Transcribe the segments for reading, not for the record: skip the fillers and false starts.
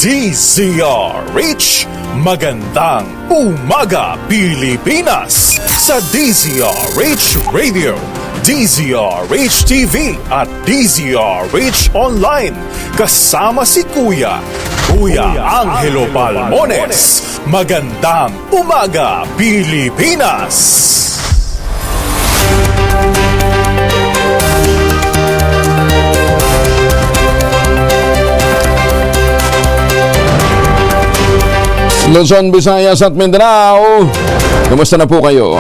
DZRH, magandang umaga Pilipinas! Sa DZRH Radio, DZRH TV at DZRH Online, kasama si Kuya Angelo Palmones. Magandang umaga Pilipinas! Luzon, Visayas at Mindanao, kumusta na po kayo?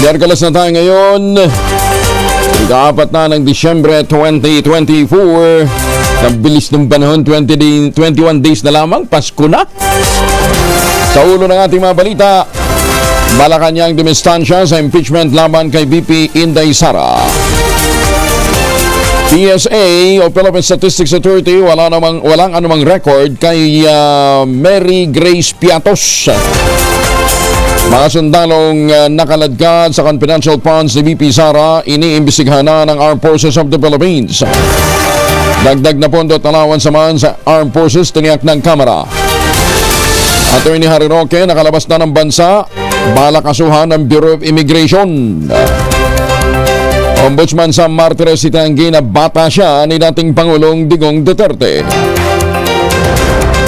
Miyerkules na tayo ngayon, ika-4 na ng Disyembre 2024. Ang bilis ng panahon, 21 days na lamang, Pasko na. Sa ulo ng ating mga balita, Malacanang dumistansya sa impeachment laban kay VP Inday Sara. PSA o Philippine Statistics Authority walang anumang record kay Mary Grace Piatos. Mga sundalong nakaladkad sa confidential funds ni VP Sara iniimbestigahan na ng Armed Forces of the Philippines. Dagdag na pondo at allowance naman sa Armed Forces tiniyak ng Kamara. Attorney Harry Roque nakalabas na ng bansa, balak kasuhan ng Bureau of Immigration. Ombudsman Sam Martires itanggi na bata siya ni dating Pangulong Digong Duterte.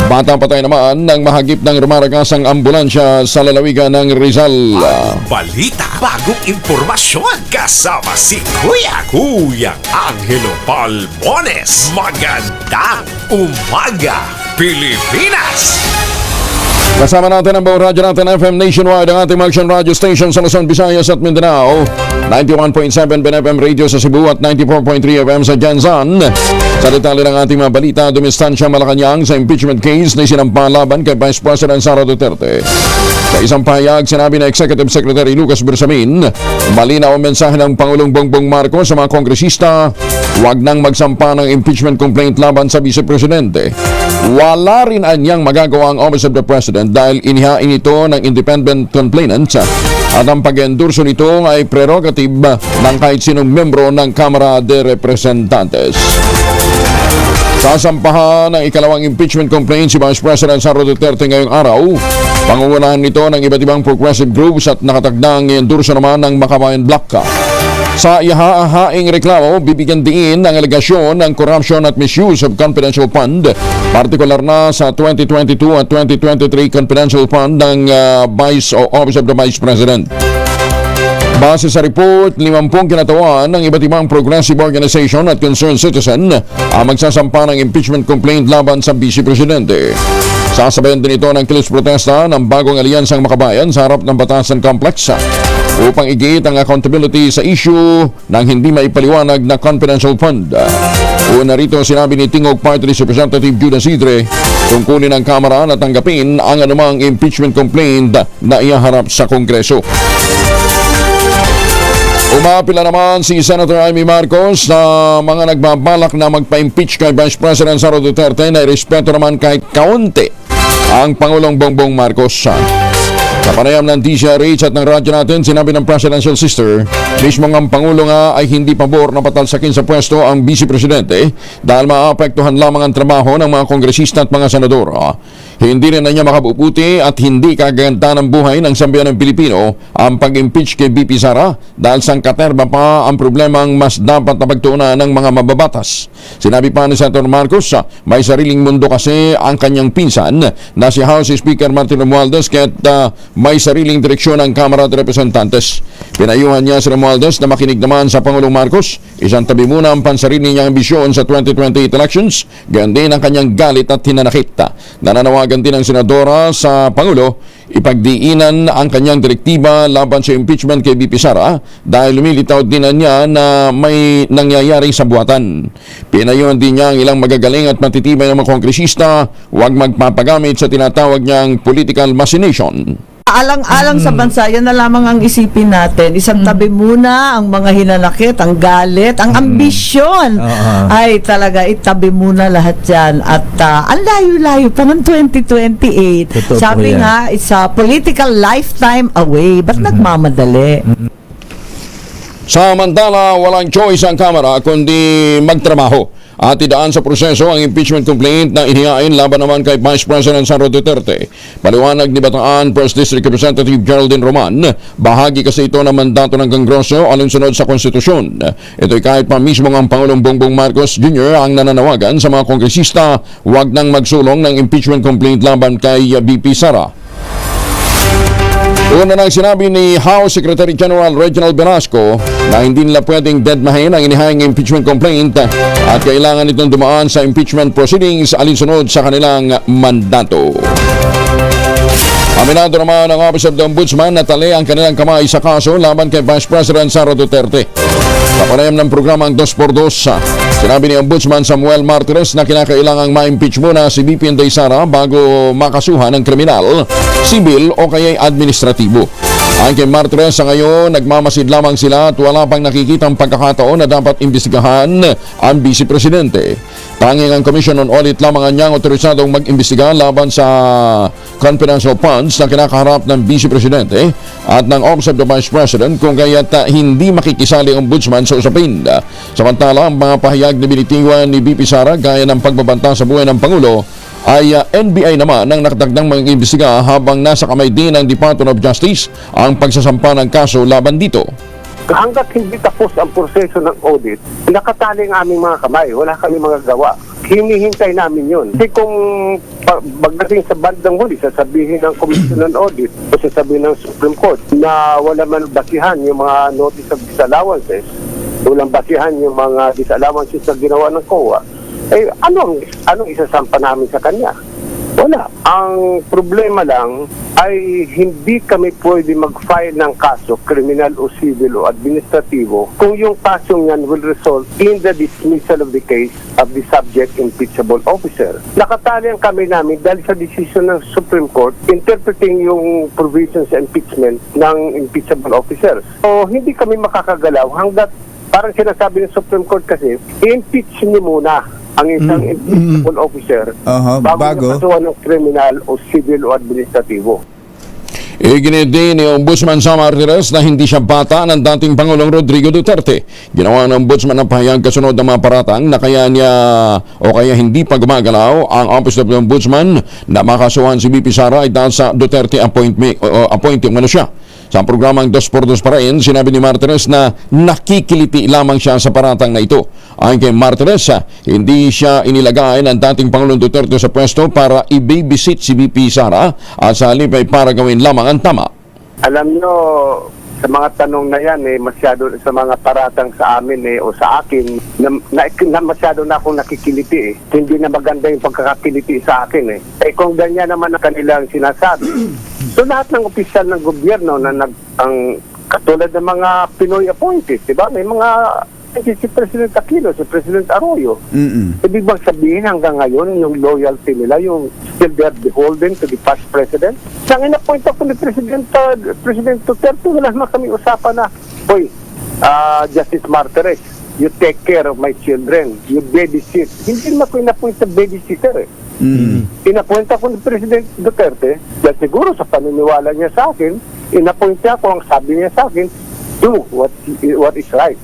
Bata patay naman nang mahagip ng rumaragasang ambulansya sa lalawigan ng Rizal. Balita, bagong impormasyon, kasama si Kuya Angelo Palmones. Magandang umaga, Pilipinas! Kasama natin ang buong radyo natin FM Nationwide, ang ating action radio station sa Luzon, Visayas at Mindanao. 91.7 BNFM Radio sa Cebu at 94.3 FM sa Jansan. Sa detalye ng ating mga balita, dumistansya Malacanang sa impeachment case na sinampahan laban kay Vice President Sara Duterte. Sa isang pahayag, sinabi na Executive Secretary Lucas Bersamin, malinaw ang mensahe ng Pangulong Bongbong Marcos sa mga kongresista, huwag nang magsampa ng impeachment complaint laban sa Vice Presidente. Wala rin anyang magagawa ang Office of the President dahil inihain ito ng independent complainants at ang pag-endorso nito ay prerogative ng kahit sinong membro ng Kamara de Representantes. Sasampahan ng ikalawang impeachment complaint si Vice President Sara Duterte ngayong araw. Pangungunahan nito ng iba't ibang progressive groups at nakatagdang endorso naman ng Makabayan Bloc. Sa ihahaing reklamo, bibigyan diin ang alegasyon ng corruption at misuse of confidential fund, partikular na sa 2022 at 2023 confidential fund ng Vice o Office of the Vice President. Base sa report, 50 kinatawan ng iba't ibang progressive organization at concerned citizen ang magsasampa ng impeachment complaint laban sa Vice Presidente. Sasabayan din ito ng kilos protesta ng bagong alyansang Makabayan sa harap ng Batasan Complex upang igit ang accountability sa issue ng hindi maipaliwanag na confidential fund. Una rito, sinabi ni Tingog Party List Representative Judas Idre tungkulin ng Kamara na tanggapin ang anumang impeachment complaint na ihaharap sa Kongreso. Umapila naman si Senator Amy Marcos sa mga nagbabalak na magpa-impeach kay Vice President Sara Duterte na irespeto naman kahit kaunti ang Pangulong Bongbong Marcos. Sa panayam ng DZRH at ng radyo natin, sinabi ng presidential sister, mismo ang Pangulo nga ay hindi pabor na patalsakin sa pwesto ang Vice Presidente dahil maapektuhan lamang ang trabaho ng mga kongresista at mga senador. Hindi rin na niya makabubuti at hindi kaganda ng buhay ng sambayanang Pilipino ang pag-impeach kay VP Sara dahil sangkaterba pa ang problemang mas dapat na pagtuunan ng mga mababatas. Sinabi pa ni Senator Marcos, may sariling mundo kasi ang kanyang pinsan na si House Speaker Martin Romualdez kaya't may sariling direksyon ang Kamara de Representantes. Pinayuhan niya si Romualdez na makinig naman sa Pangulong Marcos, isang tabi muna ang pansarili niyang ambisyon sa 2028 elections, gayon din ang kanyang galit at hinanakit. Nananawagan din ang senadora sa Pangulo ipagdiinan ang kanyang direktiba laban sa impeachment kay VP Sara dahil lumilitaw din na niya na may nangyayari sa buwatan. Pinayuhan din niya ang ilang magagaling at matitibay na mga kongresista huwag magpapagamit sa tinatawag niyang political machination. Alang-alang sa bansa, yan na lamang ang isipin natin. Isang tabi muna ang mga hinanakit, ang galit, ang ambisyon. Ay talaga, itabi muna lahat yan. At ang layo-layo pa ng 2028. Totoo Sabi yan. nga, it's a political lifetime away. Ba't nagmamadali? Samantala, walang choice ang Kamara kundi magtrabaho at idaan sa proseso ang impeachment complaint na inihain laban naman kay Vice President Sara Duterte. Paliwanag ni Bataan First District Representative Geraldine Roman, bahagi kasi ito ng mandato ng Kongreso alinsunod sa konstitusyon. Ito'y kahit pa mismo ang Pangulong Bongbong Marcos Jr. ang nananawagan sa mga kongresista huwag nang magsulong ng impeachment complaint laban kay VP Sara. Una nang sinabi ni House Secretary General Reginald Velasco na hindi nila pwedeng deadmahin ang inihayang impeachment complaint at kailangan itong dumaan sa impeachment proceedings alinsunod sa kanilang mandato. Aminado naman ang Office of the Ombudsman na tali ang kanilang kamay sa kaso laban kay Vice President Sara Duterte. Sa panayam ng programang 2x2, sinabi ni Ombudsman Samuel Martires na kinakailangang ma-impeach muna si VP Inday Sara bago makasuhan ng kriminal, sibil o kaya'y administratibo. Ang kay Martires sa ngayon, nagmamasid lamang sila at wala pang nakikitang pagkakataon na dapat imbestigahan ang Vice Presidente. Tanging ang Commission on Audit lamang ang niyang otorisadong mag-imbestiga laban sa confidential funds na kinakaharap ng Vice Presidente at ng Office of the Vice President kung kaya't hindi makikisali ang Ombudsman sa usapin. Samantala, ang mga pahayag na binitiwan ni VP Sara gaya ng pagbabanta sa buhay ng Pangulo ay NBI naman ang nakatagdang mag-imbestiga habang nasa kamay din ng Department of Justice ang pagsasampa ng kaso laban dito. Hanggat hindi tapos ang proseso ng audit, nakatali ang aming mga kamay. Wala kami mga gawa. Hinihintay namin yun. Kasi kung pagdating sa bandang huli, sasabihin ng Commission on Audit o sasabihin ng Supreme Court na wala man basihan yung mga notice of disallowances, walang basihan yung mga disallowances na ginawa ng COA, eh anong isasampa namin sa kanya? Wala. Ang problema lang ay hindi kami pwede mag-file ng kaso, criminal o civil o administratibo, kung yung kasong yan will result in the dismissal of the case of the subject impeachable officer. Nakatali ang kami namin dahil sa decision ng Supreme Court interpreting yung provisions sa impeachment ng impeachable officers. So, hindi kami makakagalaw hanggat parang sinasabi ng Supreme Court kasi, i-impeach niyo muna ang isang impeachable officer bago nakasuhan ng criminal o civil o administratibo. Iginit din ni Ombudsman Sam Martires na hindi siya bata ng dating Pangulong Rodrigo Duterte. Ginawa ng Ombudsman ang pahayag kasunod ng mga paratang na kaya hindi pa gumagalaw ang Office of the Ombudsman na makasuhan si VP Sara ay dahil sa Duterte appointing siya. Sa programang 2x2 pa rin, sinabi ni Martires na nakikiliti lamang siya sa paratang na ito. Ayon kay Martires, hindi siya inilagay ng dating Pangulong Duterte sa pwesto para i-babysit si VP Sara at sa halip ay para gawin lamang ang tama. Alam nyo, sa mga tanong na yan, masyado sa mga paratang sa amin o sa akin, na masyado na akong nakikiliti. Hindi na maganda yung pagkakakiliti sa akin. Kung ganyan naman ang kanilang sinasabi, so lahat ng opisyal ng gobyerno na katulad ng mga Pinoy appointees, di ba? May mga si President Aquino, si President Arroyo. Ibig bang sabihin hanggang ngayon yung loyalty nila, yung still they're beholden to the past president? Nang in-appoint ako ni President Duterte, wala naman kami usapan na, boy, Justice Martires, you take care of my children, you babysit. Hindi naman ko in-appoint na babysitter In-appoint ako ni President Duterte, dahil siguro sa paniniwala niya sa akin, in-appoint niya ako, ang sabi niya sa akin, do what is right.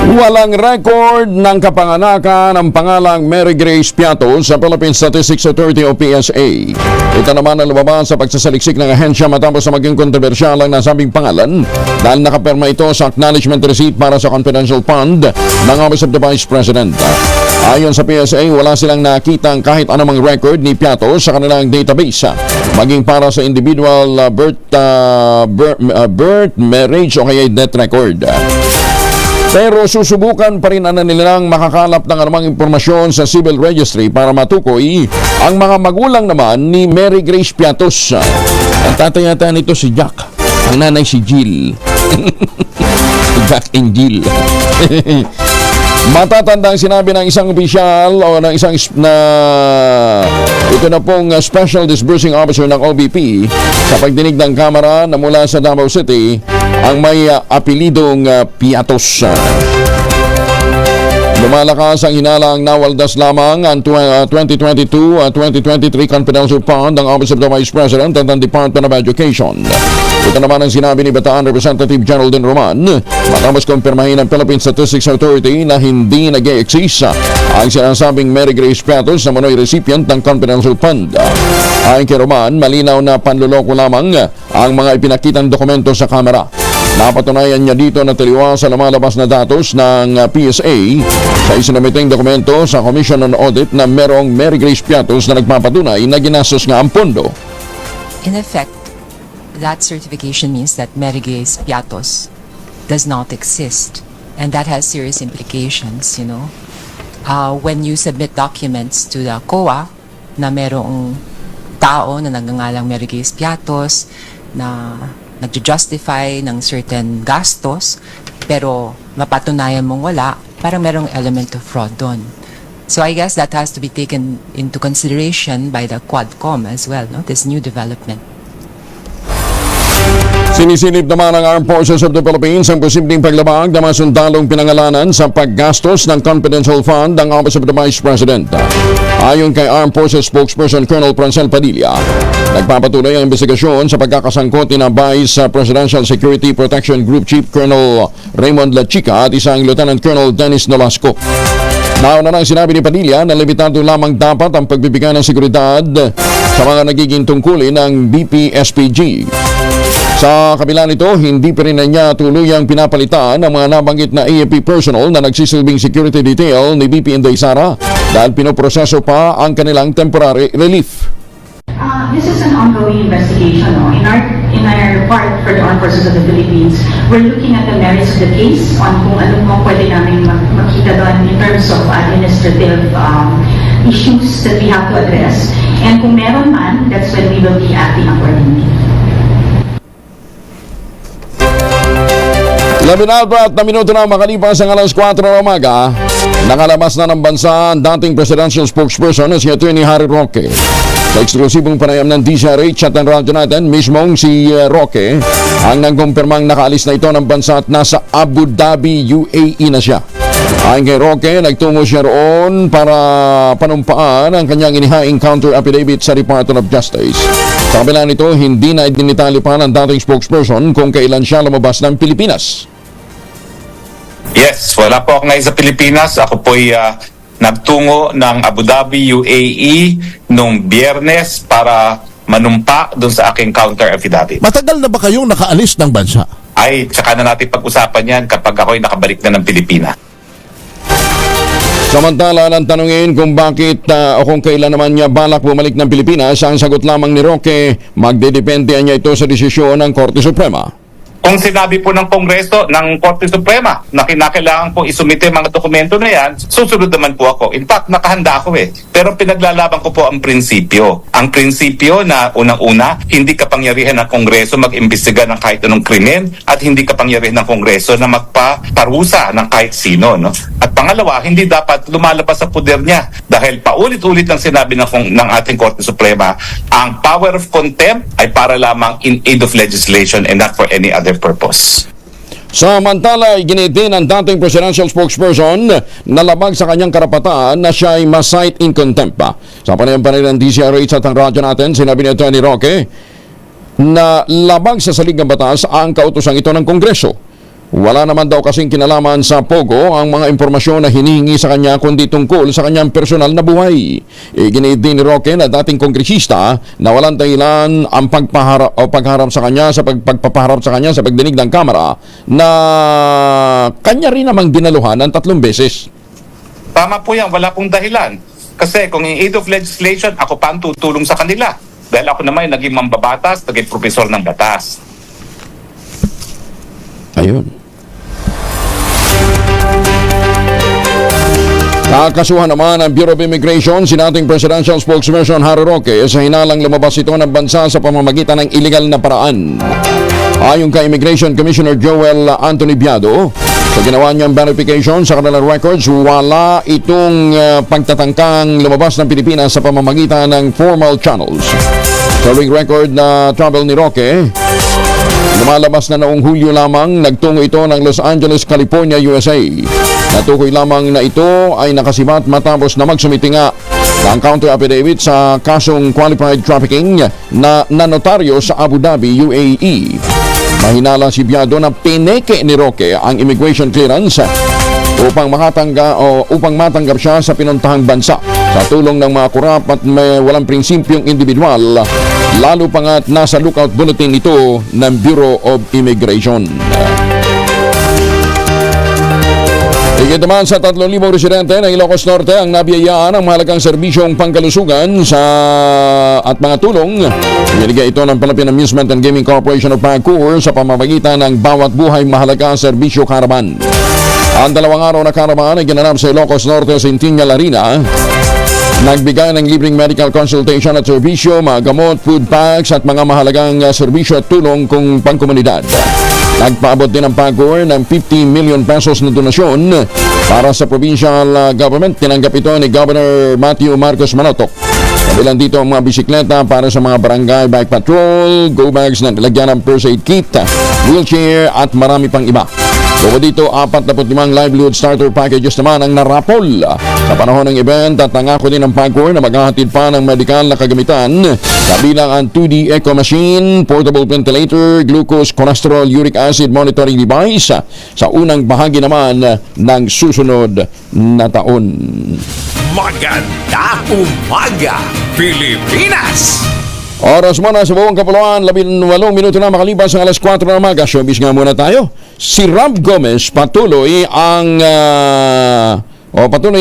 Walang record ng kapanganakan ng pangalang Mary Grace Piatos sa Philippine Statistics Authority o PSA. Ito naman ang lumabas sa pagsasaliksik ng ahensya matapos na maging kontrobersyal ang nasabing pangalan dahil nakaperma ito sa acknowledgement receipt para sa confidential fund ng Office of the Vice President. Ayon sa PSA, wala silang nakitang kahit anumang record ni Piatos sa kanilang database, maging para sa individual birth, marriage o kaya death record. Pero susubukan pa rin nilang makakalap ng anumang impormasyon sa civil registry para matukoy ang mga magulang naman ni Mary Grace Piatos. Ang tatay yata nito si Jack, ang nanay si Jill. Jack and Jill. Matatandang sinabi ng isang opisyal o ng isang ito na pong Special Disbursing Officer ng OBP sa pagdinig ng kamera na mula sa Davao City ang may apelidong Piatos. Lumalakas ang hinalang nawaldas lamang ang 2022-2023 Confidential Fund ng Office of the Vice President at ng Department of Education. Ito naman ang sinabi ni Bataan Representative General Din Roman matapos kumpirmahin ng Philippine Statistics Authority na hindi nag-e-exist ang sinasabing Mary Grace Piatos na manoy recipient ng Confidential Fund. Ayon kay Roman, malinaw na panluloko lamang ang mga ipinakitang dokumento sa kamera. Napatunayan niya dito na taliwas sa lumalabas na datos ng PSA sa isinumiting dokumento sa Commission on Audit na merong Mary Grace Piatos na nagpapatunay na ginastos nga ang pondo. In effect, that certification means that Mary Grace Piatos does not exist, and that has serious implications, you know. When you submit documents to the COA na merong tao na nagngangalang Mary Grace Piatos na nag-justify ng certain gastos pero mapatunayan mong wala, parang merong element of fraud doon. So I guess that has to be taken into consideration by the Quadcom as well, no? This new development. Sinisilip naman ng Armed Forces of the Philippines ang posibleng paglabag ng mga sundalong pinangalanan sa paggastos ng confidential fund ng Office of the Vice President. Ayon kay Armed Forces spokesperson Colonel Francel Padilla, nagpapatuloy ang investigasyon sa pagkakasangkot ni Vice Presidential Security Protection Group Chief Colonel Raymond Lachica at isang Lieutenant Colonel Dennis Nolasco. Nauna nang sinabi ni Padilla na limitado lamang dapat ang pagbibigay ng seguridad sa mga nagiging tungkulin ng BPSPG. Sa kabila nito, hindi pa rin niya tuluyang pinapalitan ang mga nabanggit na AFP personnel na nagsisilbing security detail ni BP Inday Sara dahil pinoproseso pa ang kanilang temporary relief. This is an ongoing investigation. No? In our part for the Armed Forces of the Philippines, we're looking at the merits of the case on kung ano mo pwede namin makita doon in terms of administrative issues that we have to address. And kung meron man, that's when we will be acting accordingly. 14 na minuto na makalipas ang alas 4 ng umaga, nakalabas na ng bansa ang dating presidential spokesperson na si Attorney Harry Roque. Sa eksklusibong panayam ng DZRH at ng radyo natin, mismong si Roque ang nangkumpirmang nakaalis na ito ng bansa at nasa Abu Dhabi, UAE na siya. Ayon kay Roque, nagtungo siya roon para panumpaan ang kanyang inihaing counter affidavit sa Department of Justice. Sa kabila nito, hindi na idinitali pa ng dating spokesperson kung kailan siya lumabas ng Pilipinas. Yes, wala po ako ngayon sa Pilipinas. Ako po'y nagtungo ng Abu Dhabi, UAE nung Biyernes para manumpa doon sa aking counter affidavit. Matagal na ba kayong nakaalis ng bansa? Ay, tsaka na natin pag-usapan yan kapag ako'y nakabalik na ng Pilipinas. Samantala, nang tanungin kung bakit o kung kailan naman niya balak bumalik ng Pilipinas, ang sagot lamang ni Roque, magdedepende niya ito sa desisyon ng Korte Suprema. Kung sinabi po ng Kongreso, ng Korte Suprema, na kinakailangan pong isumite mga dokumento na yan, susunod naman po ako. In fact, nakahanda ako eh. Pero pinaglalaban ko po ang prinsipyo. Ang prinsipyo na unang-una, hindi kapangyarihan ng Kongreso mag-imbestiga ng kahit anong krimen at hindi kapangyarihan ng Kongreso na magpaparusa ng kahit sino. No? At pangalawa, hindi dapat lumalabas sa poder niya dahil paulit-ulit ang sinabi ng ating Korte Suprema, ang power of contempt ay para lamang in aid of legislation and not for any other purpose. Samantala, iginitin ng dating presidential spokesperson na labag sa kanyang karapatan na siya ay ma-cite in contempt pa. Sa panayam pa rin ng DZRH at ang radyo natin, sinabi ni Atty. Roque na labag sa salig ng batas ang kautusang ito ng Kongreso. Wala naman daw kasing kinalaman sa POGO ang mga impormasyon na hinihingi sa kanya kundi tungkol sa kanyang personal na buhay. Iginit din ni Roque na dating kongresista na walang dahilan ang pagpapaharap sa kanya sa pagdinig ng kamera na kanya rin namang dinaluhan ng 3 beses. Tama po yan, wala pong dahilan. Kasi kung in aid of legislation, ako pa ang tutulong sa kanila. Dahil ako naman naging mambabatas, naging profesor ng batas. Ayun. Kakasuhan naman ang Bureau of Immigration si dating presidential spokesperson Harry Roque sa hinalang lumabas ito ng bansa sa pamamagitan ng illegal na paraan. Ayon kay Immigration Commissioner Joel Anthony Biado, sa ginawa niyang verification sa kanilang records, wala itong pagtatangkang lumabas ng Pilipinas sa pamamagitan ng formal channels. Sa record na travel ni Roque, lumalabas na noong Hulyo lamang, nagtungo ito ng Los Angeles, California, USA. Natukoy lamang na ito ay nakasibat matapos na magsumiti nga ng counter affidavit sa kasong qualified trafficking na nanotaryo sa Abu Dhabi, UAE. Mahinala si Biado na pineke ni Roque ang immigration clearance upang matanggap siya sa pinuntahang bansa sa tulong ng mga kurap at may walang prinsipyong individual, lalo pa nga't nasa lookout bulletin ito ng Bureau of Immigration. Higit naman sa 3,000 residente ng Ilocos Norte ang nabiyayaan ng mahalagang serbisyong pangkalusugan at mga tulong. Binigay ito ng Philippine Amusement and Gaming Corporation of Bacoor sa pamamagitan ng Bawat Buhay Mahalaga Serbisyo Caravan. Ang 2 araw na caravan ay ginanap sa Ilocos Norte Centennial Arena. Nagbigay ng libreng medical consultation at serbisyo, mga gamot, food packs at mga mahalagang serbisyo at tulong kung pangkomunidad. Nagpaabot din ang Bacoor ng 50 million pesos na donasyon para sa provincial government. Tinanggap ito ni Governor Matthew Marcos Manotoc. Kabilang dito ang mga bisikleta para sa mga barangay bike patrol, go bags na nilagyan ng first aid kit, wheelchair at marami pang iba. Bukod dito, 45 livelihood starter packages naman ang narapol sa panahon ng event at nangako din ang Bacoor na maghahatid pa ng medical na kagamitan kabilang ang 2D echo machine, portable ventilator, glucose, cholesterol, uric acid monitoring device sa unang bahagi naman ng susunod na taon. Magandang umaga, Pilipinas! Oras mo na sa buong kapuluan, 18 minuto na makalipas ang alas 4 na umaga. Showbiz nga muna tayo. Si Rob Gomez patuloy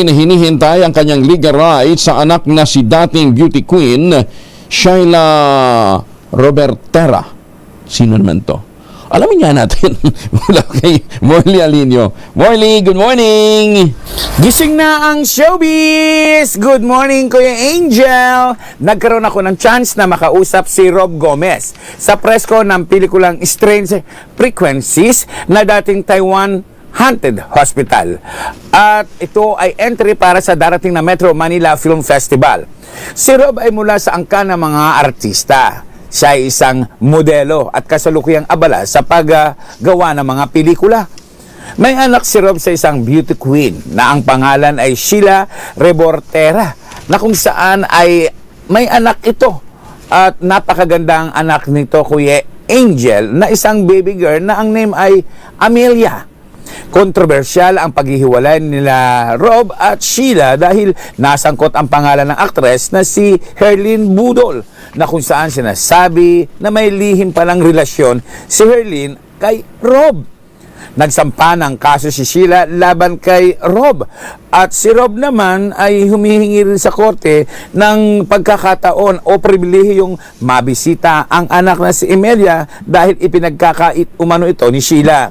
na hinihintay ang kanyang legal rights sa anak na si dating beauty queen Sheila Robertera. Sino naman to? Alamin nga natin mula kay Morley Alinio. Morley, good morning! Gising na ang showbiz! Good morning, Kuya Angel! Nagkaroon ako ng chance na makausap si Rob Gomez sa presko ng pelikulang Strange Frequencies na dating Taiwan Haunted Hospital. At ito ay entry para sa darating na Metro Manila Film Festival. Si Rob ay mula sa angkan ng mga artista. Siya ay isang modelo at kasalukuyang abala sa paggawa ng mga pelikula. May anak si Rob sa isang beauty queen na ang pangalan ay Sheila Robertera, na kung saan ay may anak ito. At napakagandang anak nito, Kuya Angel, na isang baby girl na ang name ay Amelia. Kontrobersyal ang paghihiwalay nila Rob at Sheila dahil nasangkot ang pangalan ng aktres na si Herlyn Budol, na kung saan sinasabi na may lihim palang relasyon si Herlyn kay Rob. Nagsampa ng kaso si Sheila laban kay Rob at si Rob naman ay humihingi rin sa korte ng pagkakataon o pribilehiyong mabisita ang anak na si Amelia dahil ipinagkakait umano ito ni Sheila.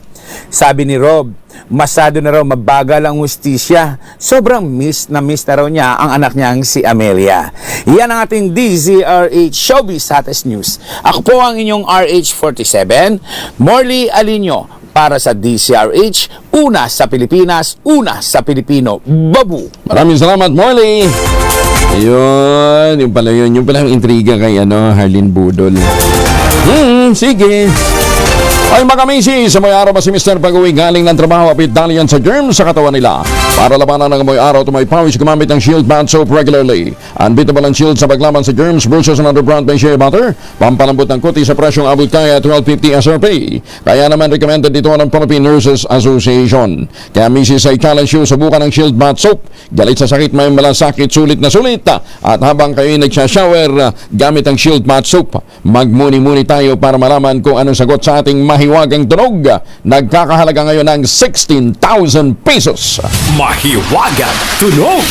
Sabi ni Rob, masyado na raw mabagal ang hustisya. Sobrang miss na raw niya ang anak niyang si Amelia. Yan ang ating DZRH Showbiz Hottest News. Ako po ang inyong RH47, Morley Alinio, para sa DZRH, una sa Pilipinas, una sa Pilipino. Babu! Maraming salamat, Morley! Yun pala yung intriga kay Herlyn Budol. Sige. Ay makamisi, sa may araw ba si Mr. Pag-uwi galing ng trabaho apit dalian sa germs sa katawan nila. Para labanan ng may araw tumay pawis, gumamit ng Shield Bath Soap regularly. Unbeatable ang Shield sa paglaban sa germs versus another brand by Shea Butter. Pampalambot ng kuti sa presyong abot kaya 12.50 SRP. Kaya naman recommended dito ng Philippine Nurses Association. Kaya misis ay challenge you, subukan ng Shield Bath Soap. Galit sa sakit, may malasakit, sulit na sulit. At habang kayo nagsashower, gamit ang Shield Bath Soap. Magmuni-muni tayo para malaman kung anong sagot sa ating mahiwagang tunog. Nagkakahalaga ngayon ng 16,000 pesos. Mahiwagang tunog!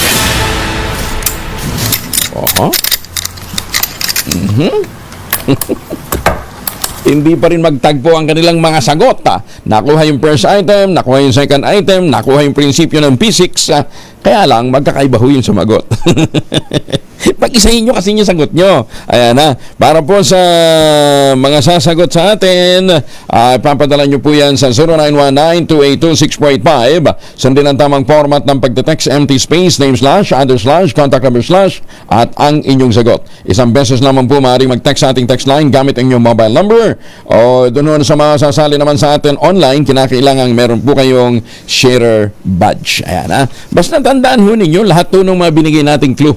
Hindi pa rin magtagpo ang kanilang mga sagot. Nakuha yung first item, nakuha yung second item, nakuha yung prinsipyo ng physics. Kaya lang, magkakaiba ho yung sumagot. Pag-isahin nyo kasi yung sagot nyo. Ayan na. Para po sa mga sasagot sa atin, papadala nyo po yan sa 0919-282-6485. Sundin ang tamang format ng pagte-text, empty space, name slash, other slash, contact number slash, at ang inyong sagot. Isang beses naman po maaaring mag-text sa ating text line gamit ang inyong mobile number. O doon sa mga sasali naman sa atin online, kinakailangan meron po kayong sharer badge. Ayan ha. Basta tandaan ho ninyo, lahat po ng mga binigay nating clue.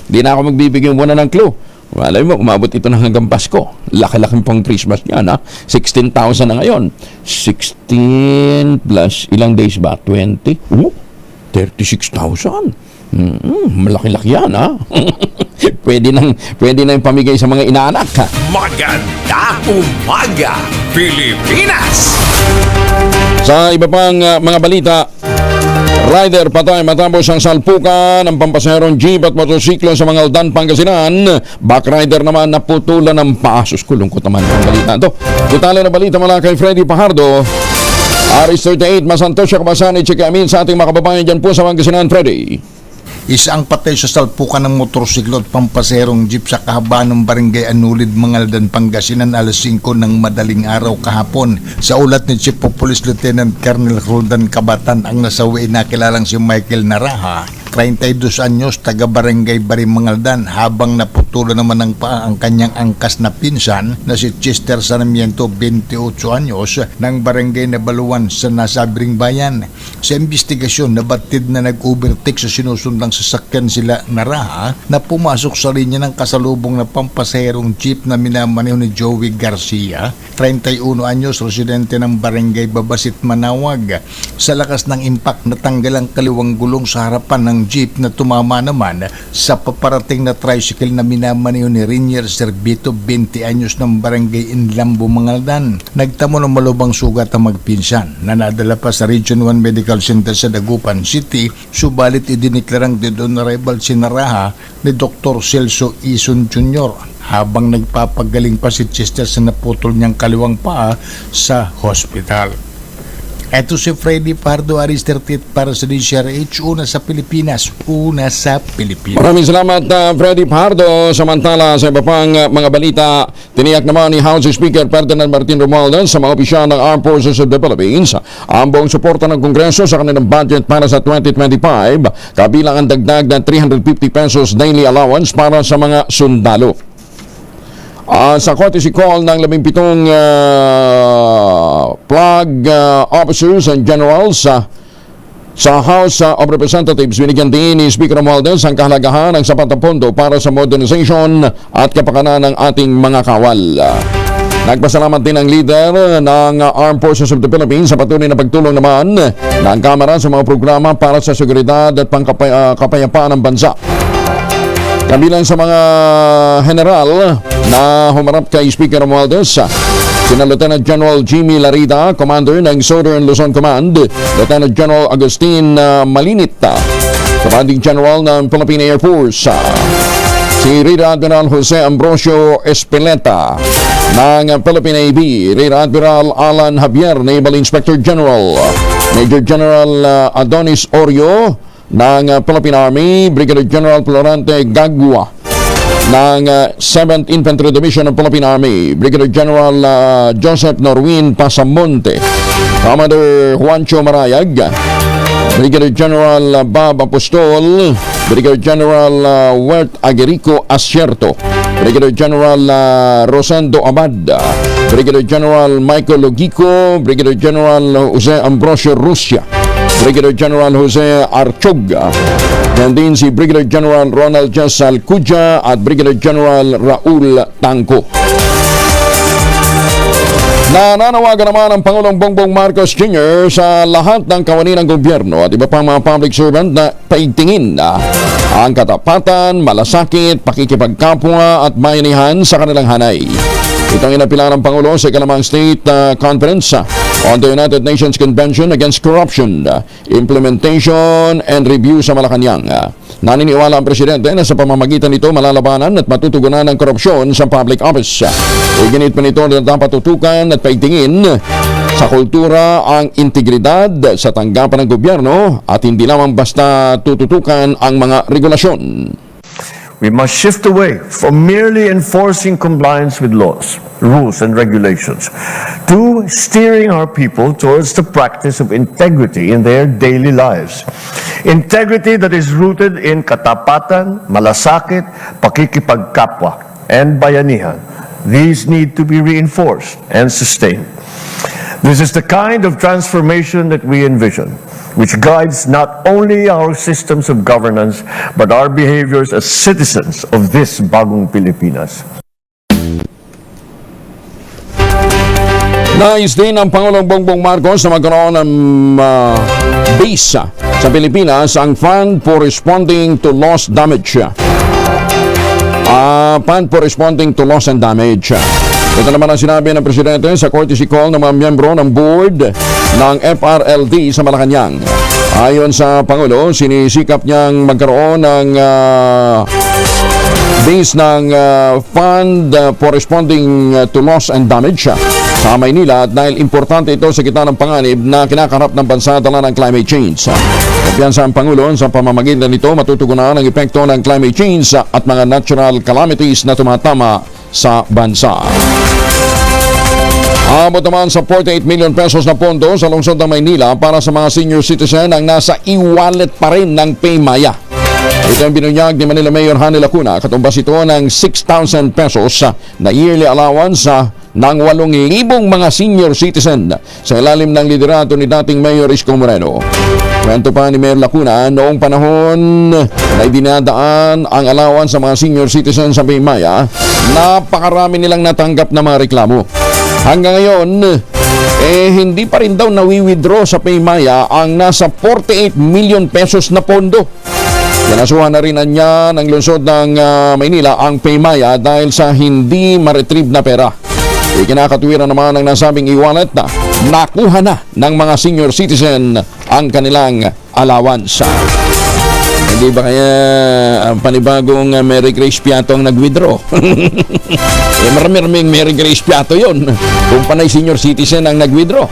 Di na ako magbibigay muna ng clue. Malay mo, umabot ito na hanggang Pasko. Laki-laking pang Christmas niyan, ha? 16,000 na ngayon. 16 plus, ilang days ba? 20? 36,000. Malaki-laki yan, ha? pwede nang pamigay sa mga inaanak, ha? Maganda umaga, Pilipinas! Sa iba pang mga balita, rider patay matapos ang salpukan ng pampasaherong jeep at motosiklo sa Mangaldan, Pangasinan. Backrider naman naputulan ng paasos. Kulungkot naman ang balita ito. Detalye na balita mula kay Freddy Pajardo. RS38 Masantosya Kabasani Chikamin sa ating mga kababayan dyan po sa Pangasinan. Freddy. Isang patay sa salpukan ng motorsiklo at pampaserong jeep sa kahabaan ng barangay Anulid, Mangaldan, Pangasinan alas 5 ng madaling araw kahapon. Sa ulat ni Chief of Police Lieutenant Colonel Roldan Cabatan, ang nasawi na kilalang si Michael Naraha, 32 anyos, taga barangay Bari, Mangaldan, habang naputulan naman ng paa ang kanyang angkas na pinsan na si Chester Sarmiento, 28 anyos, ng barangay Nabaluan sa nasabing bayan. Sa investigasyon, nabatid na nag-overtake sa sinusundang sasakyan sila Naraha na pumasok sa linya ng kasalubong na pampasaherong jeep na minamaneho ni Joey Garcia, 31 anyos, residente ng barangay Babasit, Manawag. Sa lakas ng impact, natanggal ang kaliwang gulong sa harapan ng jeep na tumama naman sa paparating na tricycle na minamaneho ni Rinier Servito, 20 anyos, ng barangay Inlambo, Mangaldan. Nagtamo ng malubang sugat ang magpinsan na nadala pa sa Region 1 Medical Center sa Dagupan City, subalit idiniklarang dead on arrival si Naraha ni Dr. Celso Ison Jr. habang nagpapagaling pa si Chester sa naputol niyang kaliwang paa sa hospital. Ito si Freddy Pardo, RS38 para sa DZRH, una sa Pilipinas. Maraming salamat, Freddy Pardo. Samantala, sa iba pang mga balita, tiniyak naman ni House Speaker Ferdinand Martin Romualdez sa mga opisyal ng Armed Forces of the Philippines ang buong suporta ng Kongreso sa kanilang budget para sa 2025, kabilang ang dagdag na 350 pesos daily allowance para sa mga sundalo. Sa courtesy call ng 17 flag officers and generals sa House of Representatives, binigyan din ni Speaker Romualdez ang kahalagahan ng sapat na pondo para sa modernization at kapakanan ng ating mga kawal. Nagpasalamat din ang leader ng Armed Forces of the Philippines sa patuloy na pagtulong naman ng Kamara sa mga programa para sa seguridad at pangkapayapaan ng bansa. Kabilang sa mga general na humarap kay Speaker Romualdez, sina Lieutenant General Jimmy Larida, Commander ng Southern Luzon Command, Lieutenant General Agustin Malinit, Commanding General ng Philippine Air Force, si Rear Admiral Jose Ambrosio Espeleta ng Philippine Navy, Rear Admiral Alan Javier, Naval Inspector General, Major General Adonis Orio ng Philippine Army, Brigadier General Florante Gagua ng 7th Infantry Division ng Philippine Army, Brigadier General Joseph Norwin Pasamonte, Commander Juancho Marayag, Brigadier General Bob Apostol, Brigadier General Wert Aguerico Asierto, Brigadier General Rosendo Abad, Brigadier General Michael Logico, Brigadier General Jose Ambrosio Russia, Brigadier General Jose Archog, yan din si Brigadier General Ronald Jas Alcuja at Brigadier General Raul Tangco. Nananawagan naman ang Pangulong Bongbong Marcos Jr. sa lahat ng kawani ng gobyerno at iba pang mga public servant na paigtingin ang katapatan, malasakit, pakikipagkapwa at bayanihan sa kanilang hanay. Itong inapila ng Pangulo sa ikalimang State Conference on the United Nations Convention Against Corruption, Implementation and Review sa Malacanang. Naniniwala ang Presidente na sa pamamagitan nito malalabanan at matutugunan ang korupsyon sa public office. Iginit pa nito na dapat tutukan at paigtingin sa kultura ang integridad sa tanggapan ng gobyerno at hindi lamang basta tututukan ang mga regulasyon. we must shift away from merely enforcing compliance with laws, rules, and regulations to steering our people towards the practice of integrity in their daily lives. Integrity that is rooted in katapatan, malasakit, pakikipagkapwa, and bayanihan. These need to be reinforced and sustained. This is the kind of transformation that we envision, which guides not only our systems of governance, but our behaviors as citizens of this bagong Pilipinas. Nais din ang Pangulong Bongbong Marcos na magkaroon ng base sa Pilipinas ang Fund for Responding to Loss Damage. Fund for Responding to Loss and Damage. Ito naman ang sinabi ng Presidente sa courtesy call ng mga miyembro ng board ng FRLD sa Malacanang. Ayon sa Pangulo, sinisikap niyang magkaroon ng base ng Fund for Responding to Loss and Damage sa Maynila dahil importante ito sa gitna ng panganib na kinakarap ng bansa dala ng climate change. Kumpiyansa ang Pangulo sa pamamagitan nito matutugunan ang epekto ng climate change at mga natural calamities na tumatama sa bansa. Abot naman sa 48 million pesos na pondo sa lungsod ng Maynila para sa mga senior citizen ang nasa e-wallet pa rin ng PayMaya. Ito ang binunyag ni Manila Mayor Hanny Lacuna, katumbas ito ng 6,000 pesos na yearly allowance ng 8,000 mga senior citizen sa ilalim ng liderato ni dating Mayor Isko Moreno. Kwento pa ni Mayor Lacuna, noong panahon na ibinadaan ang allowance sa mga senior citizen sa PayMaya, napakarami nilang natanggap na mga reklamo. Hanggang ngayon, hindi pa rin daw nawi-withdraw sa PayMaya ang nasa 48 million pesos na pondo. Kinasuhan na rin niya ng lungsod ng Maynila ang PayMaya dahil sa hindi ma-retrieve na pera. Ikinakatuwiran naman ng nasabing e-wallet na nakuha na ng mga senior citizen ang kanilang allowance. Hindi ba kaya panibagong Mary Grace Piato ang nag-withdraw? Marami-raming Mary Grace Piato yun kung panay senior citizen ang nag-withdraw.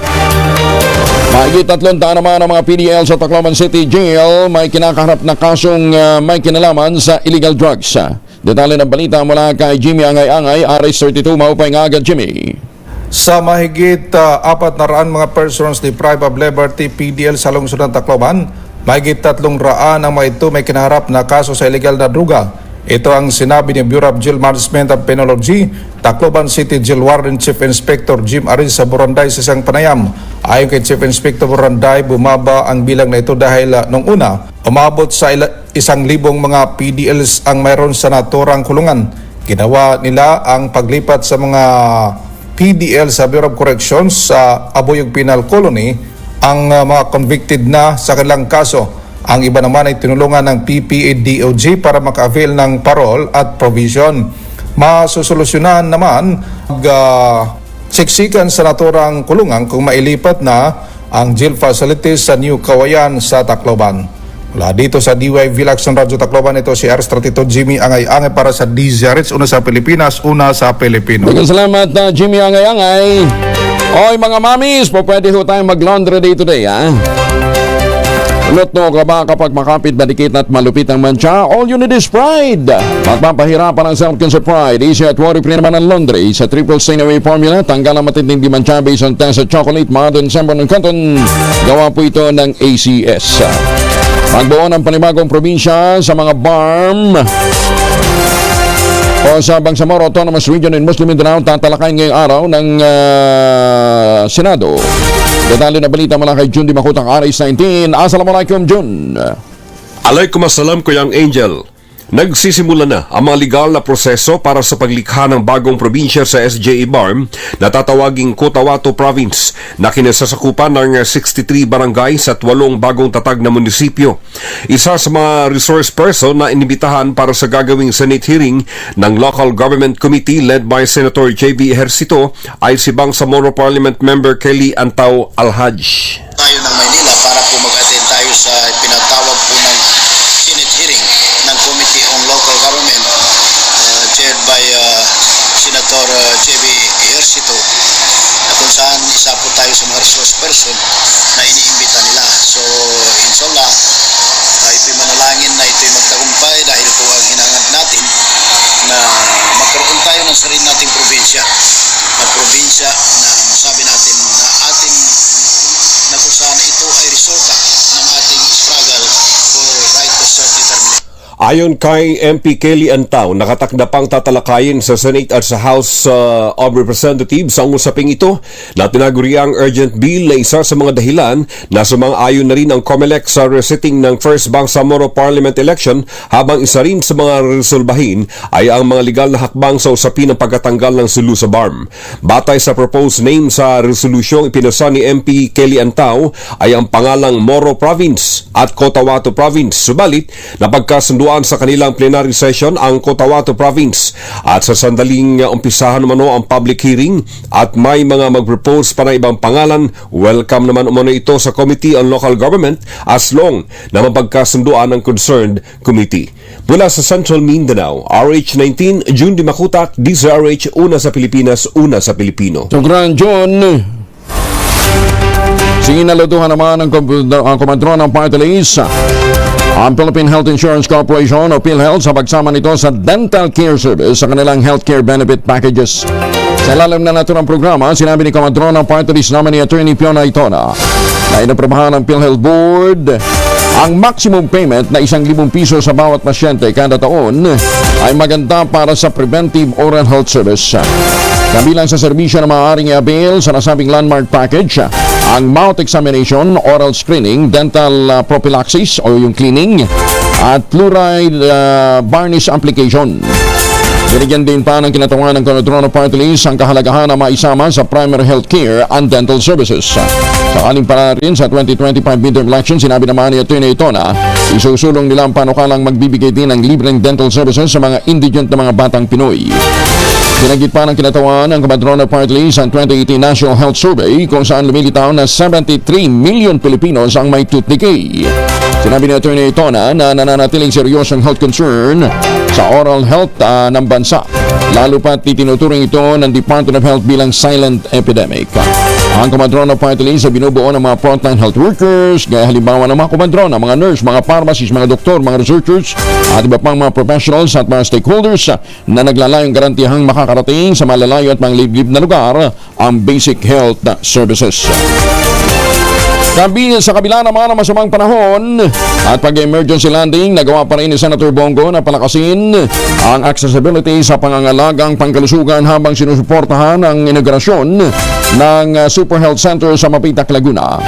Mahigit 3 taon naman ang mga PDL sa Tacloban City Jail may kinakaharap na kasong may kinalaman sa illegal drugs. Detalye ng balita mula kay Jimmy Angay-Angay, RS32, maupay nga agad Jimmy. Sa mahigit 400 mga persons deprived of liberty PDL sa lungsod ng Tacloban, mahigit 300 ang mga ito may kinaharap na kaso sa illegal na druga. Ito ang sinabi ni Bureau of Jail Management and Penology, Tacloban City Jail Warden Chief Inspector Jim Ariz sa Buranday sa isang panayam. Ayon kay Chief Inspector Buranday, bumaba ang bilang na ito dahil nung una, umabot sa 1,000 mga PDLs ang mayroon sa naturang kulungan. Ginawa nila ang paglipat sa mga PDL sa Bureau of Corrections sa Abuyog Penal Colony ang mga convicted na sa kanilang kaso. Ang iba naman ay tinulungan ng PPA-DOJ para maka-avail ng parole at provision. Masusolusyonan naman siksikan sa naturang kulungan kung mailipat na ang jail facilities sa New Kawayan sa Tacloban. Mula dito sa DYV Lacson Radyo Tacloban, ito si RS32 Jimmy Angay-Angay para sa DZRH, una sa Pilipinas, una sa Pilipino. Salamat Jimmy Angay-Angay. Oy mga mamis, pwede ho tayong mag-laundry day today, ha? Lutno ka ba kapag makapit, badikit at malupit ang mancha? All you need is Pride. Magpapahirapan ang self-concert Pride. Easy at worry-free naman ang laundry. Sa triple stain-away formula, tanggal ang matinding mancha based on test at chocolate, modern, sembon and cotton. Gawa po ito ng ACS. Magbuo ng panibagong probinsya sa mga BARM o sa Bangsamoro Autonomous Region in Muslim Mindanao, tatalakayin ngayong araw ng Senado. Detalye na balita mula kay Jun Di Makutang, RS19. Assalamualaikum, Jun. Alaikumussalam, Kuyang Angel. Nagsisimula na ang mga legal na proseso para sa paglikha ng bagong probinsya sa SJE BARM na tatawaging Cotabato Province na kinasasakupan ng 63 barangay at 8 bagong tatag na munisipyo. Isa sa mga resource person na inibitahan para sa gagawing Senate hearing ng Local Government Committee led by Senator J.B. Ejercito ay si Bangsamoro Parliament Member Kelly Antao Alhaj. Tayo ng Maynila para po mag-attend tayo sa pinatawag po ng Senate hearing ng Committee on Local Government chaired by Senator J.B. Ejercito kung saan isa po tayo sa mga resource person na iniimbita nila. So inshallah, ito'y manalangin na ito'y magtagumpay dahil po ang hinangad natin Ayon kay MP Kelly Antaw, nakatakda pang tatalakayin sa Senate at sa House of Representatives ang usaping ito na tinaguriang urgent bill na isa sa mga dahilan na sumang-ayon na rin ang COMELEC sa resitting ng First Bangsamoro Parliament election, habang isa rin sa mga resolbahin ay ang mga legal na hakbang sa usapin ng pagkatanggal ng sulu sa BARM. Batay sa proposed name sa resolusyong ipinasa ni MP Kelly Antaw ay ang pangalang Moro Province at Cotabato Province. Subalit, napagkasunduan sa kanilang plenary session ang Cotabato Province at sa sandaling umpisahan umano ang public hearing at may mga mag-propose pa na ibang pangalan. Welcome naman umano ito sa Committee on Local Government as long na mapagkasunduan ng concerned committee. Mula sa Central Mindanao, RH19, June Di Makutak, DZRH, una sa Pilipinas, una sa Pilipino. Sugran John. Sinalutuhan naman ang komandro ng party list ang Philippine Health Insurance Corporation o PhilHealth sa pagsama nito sa dental care service sa kanilang healthcare benefit packages. Sa ilalim na naturang programa, sinabi ni komandro ng party list nominee Attorney Piona Itona na inaprobahan ng PhilHealth Board ang maximum payment na 1,000 piso sa bawat pasyente kada taon ay maganda para sa preventive oral health service. Kabilang sa serbisyo na maaaring i-avail sa nasabing landmark package, ang mouth examination, oral screening, dental prophylaxis o yung cleaning, at fluoride varnish application. Binigyan din pa ng kinatawan ng Controno Party List ang kahalagahan na maisama sa primary health care and dental services. Sakaling para rin sa 2025 midterm election, sinabi naman ni Atty. Itona, isusulong nila ang panukalang magbibigay din ng libreng dental services sa mga indigent na mga batang Pinoy. Binanggit pa ng kinatawan ng Comadrona Party List ang 2018 National Health Survey kung saan lumilitaw na 73 million Pilipinos ang may tooth decay. Sinabi ni Atty. Itona na nananatiling seryosong health concern sa oral health ng bansa. Lalo pat itinuturing ito ng Department of Health bilang silent epidemic. Ang Comadrona Party List ay binubuo ng mga frontline health workers, gaya halimbawa ng mga Comadrona, mga nurse, mga pharmacists, mga doktor, mga researchers, at iba pang mga professionals at mga stakeholders na naglalayong garantihang makakarating sa malalayo at mga liblib na lugar ang basic health services. Sa kabila naman ng masamang panahon at pag-emergency landing, nagawa pa rin ni Senator Bongo na palakasin ang accessibility sa pangangalagang pangkalusugan habang sinusuportahan ang inaugurasyon ng Super Health Center sa Mapitak, Laguna.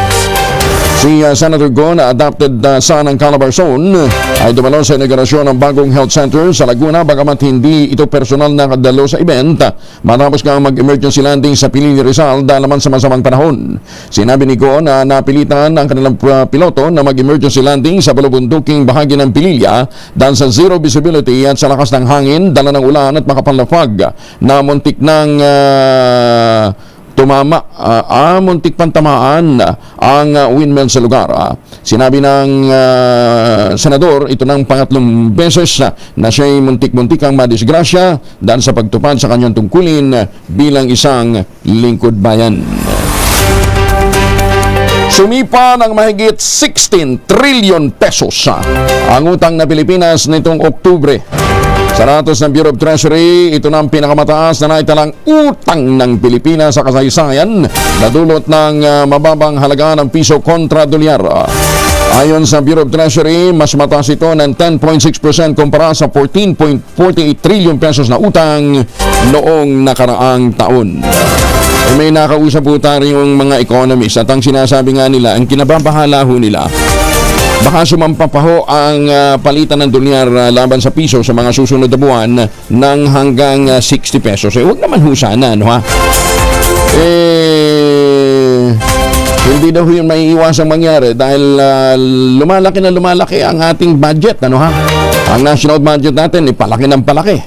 Si Senator Go na adopted son ng Calabarzon ay dumalo sa inaugurasyon ng bagong health center sa Laguna, bagamat hindi ito personal na kadalo sa event matapos nga mag-emergency landing sa Pilili, Rizal dahil naman sa masamang panahon. Sinabi ni Go na napilitan ang kanilang piloto na mag-emergency landing sa balubunduking bahagi ng Pililya dahil sa zero visibility at sa lakas ng hangin, dala ng ulan at makapanlapag na muntik ng muntik pantamaan ang windmill sa lugar. Sinabi ng senador, ito ng pangatlong beses na siya'y muntik-muntik ang madisgrasya dahil sa pagtupad sa kanyang tungkulin bilang isang lingkod bayan. Sumipa ng mahigit 16 trillion pesos ang utang na Pilipinas nitong Oktubre. Sa datos ng Bureau of Treasury, ito na ang pinakamataas na naitalang utang ng Pilipinas sa kasaysayan na dulot ng mababang halaga ng piso kontra dolyar. Ayon sa Bureau of Treasury, mas mataas ito ng 10.6% kumpara sa 14.48 trillion pesos na utang noong nakaraang taon. May nakausap po tayo yung mga economists at ang sinasabi nga nila, ang kinababahala ho nila, baka sumampa pa ho ang palitan ng dolyar laban sa piso sa mga susunod na buwan ng hanggang 60 pesos. Huwag naman ho sana, no ha? Hindi daw yun maiiwasang mangyari dahil lumalaki na lumalaki ang ating budget, ano ha? Ang national budget natin, palaki ng palaki.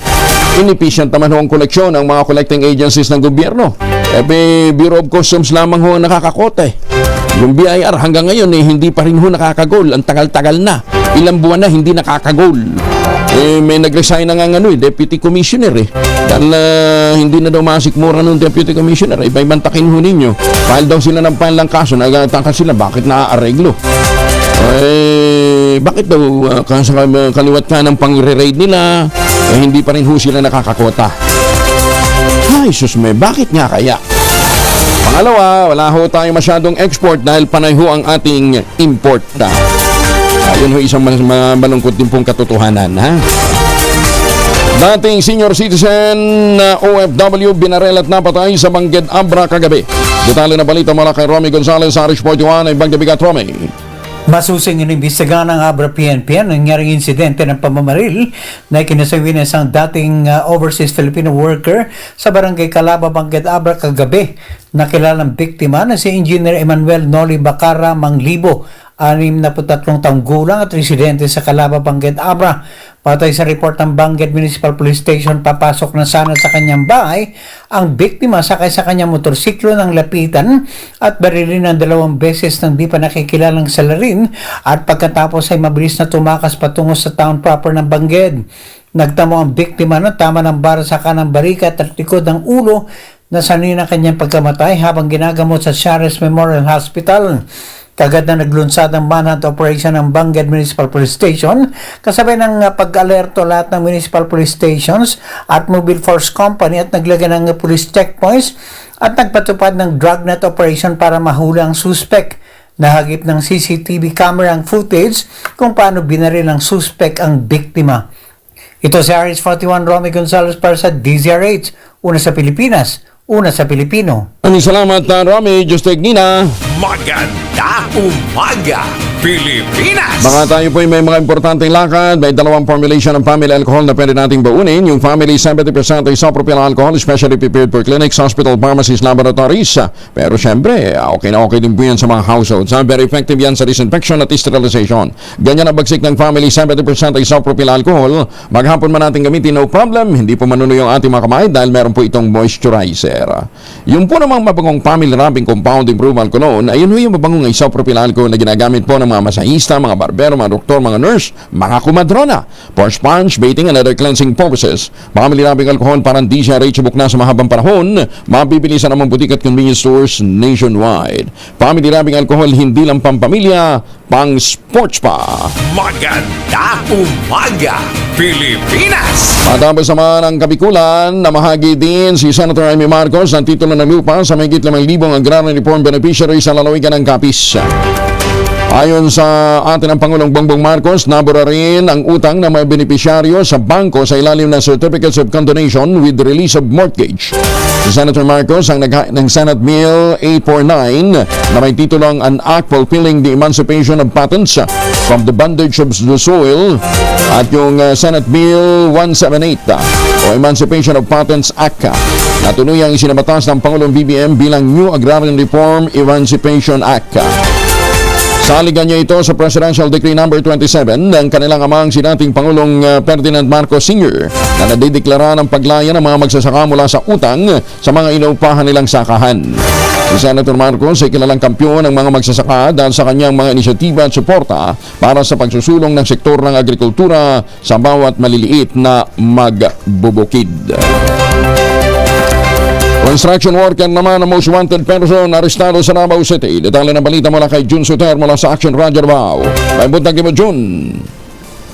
Inefficient naman ho ang koleksyon ng mga collecting agencies ng gobyerno. Bureau of Customs lamang ho nakakakote. Yung BIR hanggang ngayon hindi pa rin ho nakakagol. Ang tagal-tagal na. Ilang buwan na hindi nakakagol. May nag-resign na nga Deputy Commissioner Dahil hindi na daw masikmura ng Deputy Commissioner. Iba-ibang takin ho ninyo. File daw sila ng panlang kaso. Nagtataka sila bakit naaareglo. Bakit daw kaliwat ka ng pang-re-raid nila hindi pa rin ho sila nakakakota. Ay, susme, bakit nga kaya? Pangalawa, wala ho tayo masyadong export dahil panay ho ang ating import. Ayun ho, isang malungkot din pong katotohanan, ha? Dating senior citizen na OFW binarel at napatay sa Bangged Abra kagabi. Detalye na balita mula kay Romy Gonzalez sa Irish 41 ay Banggabigat. Romy. Masusing inimbestigahan ng Abra PNP ang nangyaring insidente ng pamamaril na ikinasawi ng isang dating overseas Filipino worker sa barangay Calaba, Bangged Abra kagabi. Nakilalang biktima na si Engineer Emmanuel Noli Bacara Manglibo, 63 taong gulang at residente sa Calaba, Bangged Abra. Patay sa report ng Bangged Municipal Police Station, papasok na sana sa kanyang bahay ang biktima sakay sa kanyang motorsiklo ng lapitan at barilin ng 2 beses ng di pa nakikilalang salarin at pagkatapos ay mabilis na tumakas patungo sa town proper ng Bangged. Nagtamo ang biktima na tama ng bara sa kanang barikat at likod ng ulo na sanay na kanyang pagkamatay habang ginagamot sa Chares Memorial Hospital. Kagad na naglunsad ang manhunt operation ng Bangged Municipal Police Station kasabay ng pag-alerto lahat ng municipal police stations at mobile force company at naglagay ng police checkpoints at nagpatupad ng dragnet operation para mahuli ang suspect. Nahagip ng CCTV camera ang footage kung paano binaril ng suspect ang biktima. Ito si Aris 41 Romy Gonzalez para sa DZRH. Una sa Pilipinas, una sa Pilipino. Maraming salamat, Romy. Just take Nina. Maganda umaga, Pilipinas! Mga tayo po may mga importanteng lakad. May 2 formulation ng family alcohol na pwede nating baunin. Yung family 70% isopropyl alcohol, specially prepared for clinics, hospital, pharmacies, laboratories. Pero syempre, okay na okay din po yan sa mga households. Very effective yan sa disinfection at sterilization. Ganyan ang bagsik ng family 70% isopropyl alcohol. Maghapon man natin gamitin, no problem. Hindi po manunoy ang ating mga kamay dahil meron po itong moisturizer. Yung po namang mabangong family wrapping compound improve alcohol, ayun ho yung mabangong isopropyl alcohol na ginagamit po ng mga masahista, mga barbero, mga doktor, mga nurse, mga kumadrona for sponge, bathing, and other cleansing purposes. Family wrapping alcohol parang DZRH buk na sa mahabang panahon, mabibili sa namang butik at convenience stores nationwide. Family wrapping alcohol hindi lang pampamilya, pang sports pa. Maganda umaga, Pilipinas! Matapos naman ang kabikulan, namahagi din si Senator Amy Marcos ng titulo ng lupa sa mahigit 5,000 agrarian reform beneficiaries sa lalawigan ng Capiz. Ayon sa atin ang Pangulong Bongbong Marcos, nabura rin ang utang ng mga benepisyaryo sa bangko sa ilalim ng Certificates of Condonation with Release of Mortgage. Si Senator Marcos ang ng Senate Bill 849 na may titulong An Act Fulfilling the Emancipation of Patents from the Bondage of the Soil at yung Senate Bill 178 o Emancipation of Patents Act na tunuyang isinabatas ng Pangulong BBM bilang New Agrarian Reform Emancipation Act. Saligan niya ito sa Presidential Decree No. 27 ng kanilang amang si dating Pangulong Ferdinand Marcos Sr. na nadideklara ng paglaya ng mga magsasaka mula sa utang sa mga inuupahan nilang sakahan. Si Senator Marcos ay kilalang kampyon ng mga magsasaka dahil sa kanyang mga inisyatiba at suporta para sa pagsusulong ng sektor ng agrikultura sa bawat maliliit na magbubukid. Construction worker naman ang most wanted person arestado sa Davao City. Detalye ng balita mula kay Jun Soter mula sa Action Radio Davao. May buntag mo, Jun.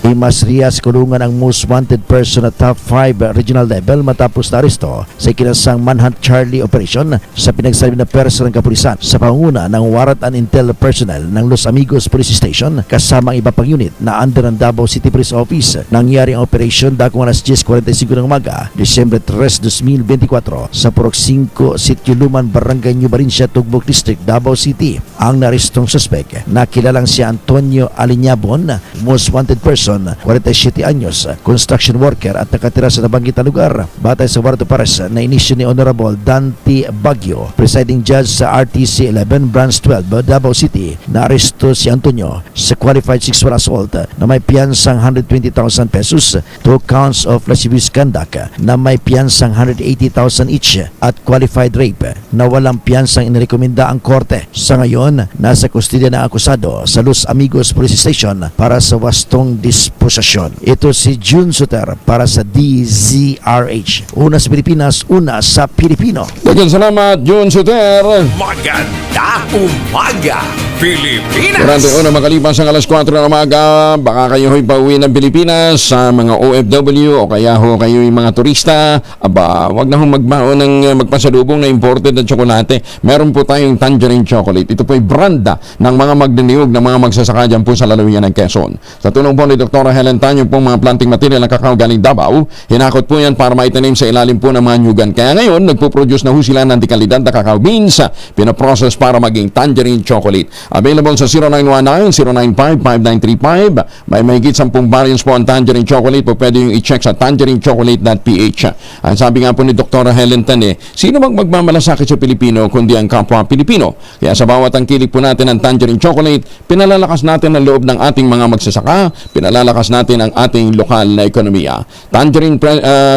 Imas Rias kulungan ang most wanted person at top 5 regional level matapos na aresto sa ikinasang Manhunt Charlie operation sa pinagsabi na pwersa ng kapulisan sa panguna ng warrant and intel personnel ng Los Amigos Police Station kasama ang iba pang unit na under ng Davao City Police Office. Nangyari ang operation dakong alas 10:45 ng umaga, Disyembre 3, 2024 sa Purok 5, Sitio Luman, Barangay New Barincia, Tugbok District, Davao City. Ang narestong suspek na kilalang si Antonio Aliñabon, most wanted person, 47 anyos, construction worker at nakatira sa nabanggit na lugar. Batay sa warrant of arrest na inisyu ni Honorable Dante Baguio, presiding judge sa RTC 11 Branch 12 Davao City, na aresto si Antonio sa qualified sexual assault na may piyansang 120,000 pesos, 2 counts of lascivious conduct na may piyansang 180,000 each at qualified rape na walang piyansang inirekomenda ang korte. Sa ngayon, nasa kustodya ng akusado sa Los Amigos Police Station para sa wastong disposisyon. Ito si Jun Soter para sa DZRH. Una sa Pilipinas, una sa Pilipino. Salamat, Jun Soter. Maganda Maganda umaga, Pilipinas! Durante una makalipas ang alas 4 ng umaga, baka kayo ho'y pauwi ng Pilipinas sa mga OFW o kaya ho kayo yung mga turista. Aba, wag na hong magbaon ng magpasalubong na imported na tsokolate. Meron po tayong tangerine chocolate. Ito po ay branda ng mga magdiniwog ng mga magsasaka dyan po sa lalawigan ng Quezon. Sa tulong po ni Dr. Helen Tan, yung pong mga planting material ng kakao galing Davao, hinakot po yan para maitanim sa ilalim po ng mga nyugan. Kaya ngayon, nagpo-produce na ho sila ng dekalidad na kakao beans, pinaprocess para maging tangerine chocolate. Available sa 0919-095-5935. May mahigit 10 variants po ang tangerine chocolate po. Pwede yung i-check sa tangerinechocolate.ph. Ang sabi nga po ni Dr. Helen Tan, sino magmamalasakit sa Pilipino kundi ang kapwa Pilipino? Kaya sa bawat tangkilik po natin ng tangerine chocolate, pinalalakas natin ang loob ng ating mga magsasaka, pinalalakas natin ang ating lokal na ekonomiya. Tangerine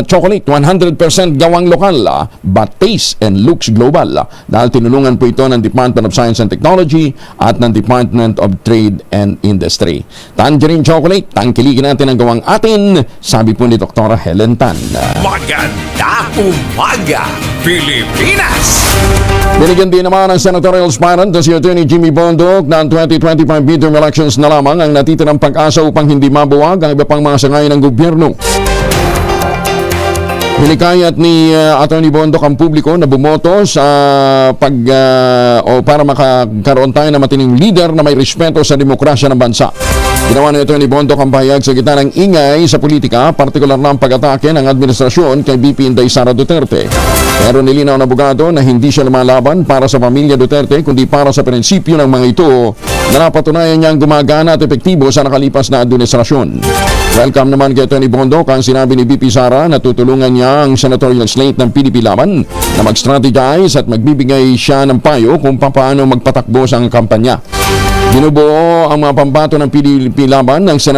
chocolate, 100% gawang lokal, but taste and looks global. Dahil tinulungan po ito ng Department of Science and Technology at ng Department of Trade and Industry. Tangerine chocolate, tangkilikin natin ang gawang atin, sabi po ni Dr. Helen Tan. Maganda umaga, Pilipinas! Binigyan din naman ng senatorial aspirant na si Atty. Jimmy Bondoc na ang 2025 midterm elections na lamang ang natitirang pag-asa upang hindi mabuwag ang iba pang mga sangay ng gobyerno. Hinikayat ni Atty. Bondoc ang publiko na bumoto sa para makakaroon tayo ng matining leader na may respeto sa demokrasya ng bansa. Ginawa ni Atty. Bondoc ang pahayag sa gitna ng ingay sa politika, partikular na ang pag-atake ng administrasyon kay VP Inday Sara Duterte. Pero nilinaw ng abogado na hindi siya lumalaban para sa pamilya Duterte kundi para sa prinsipyo ng mga ito na napatunayan niyang gumagana at epektibo sa nakalipas na administrasyon. Welcome naman kay Atty. Bondoc ang sinabi ni VP Sara na tutulungan niya ang senatorial slate ng PDP Laban na mag-strategize at magbibigay siya ng payo kung paano magpatakbo sa kampanya. Binubuo ang mga pambato ng PDP Laban ng sa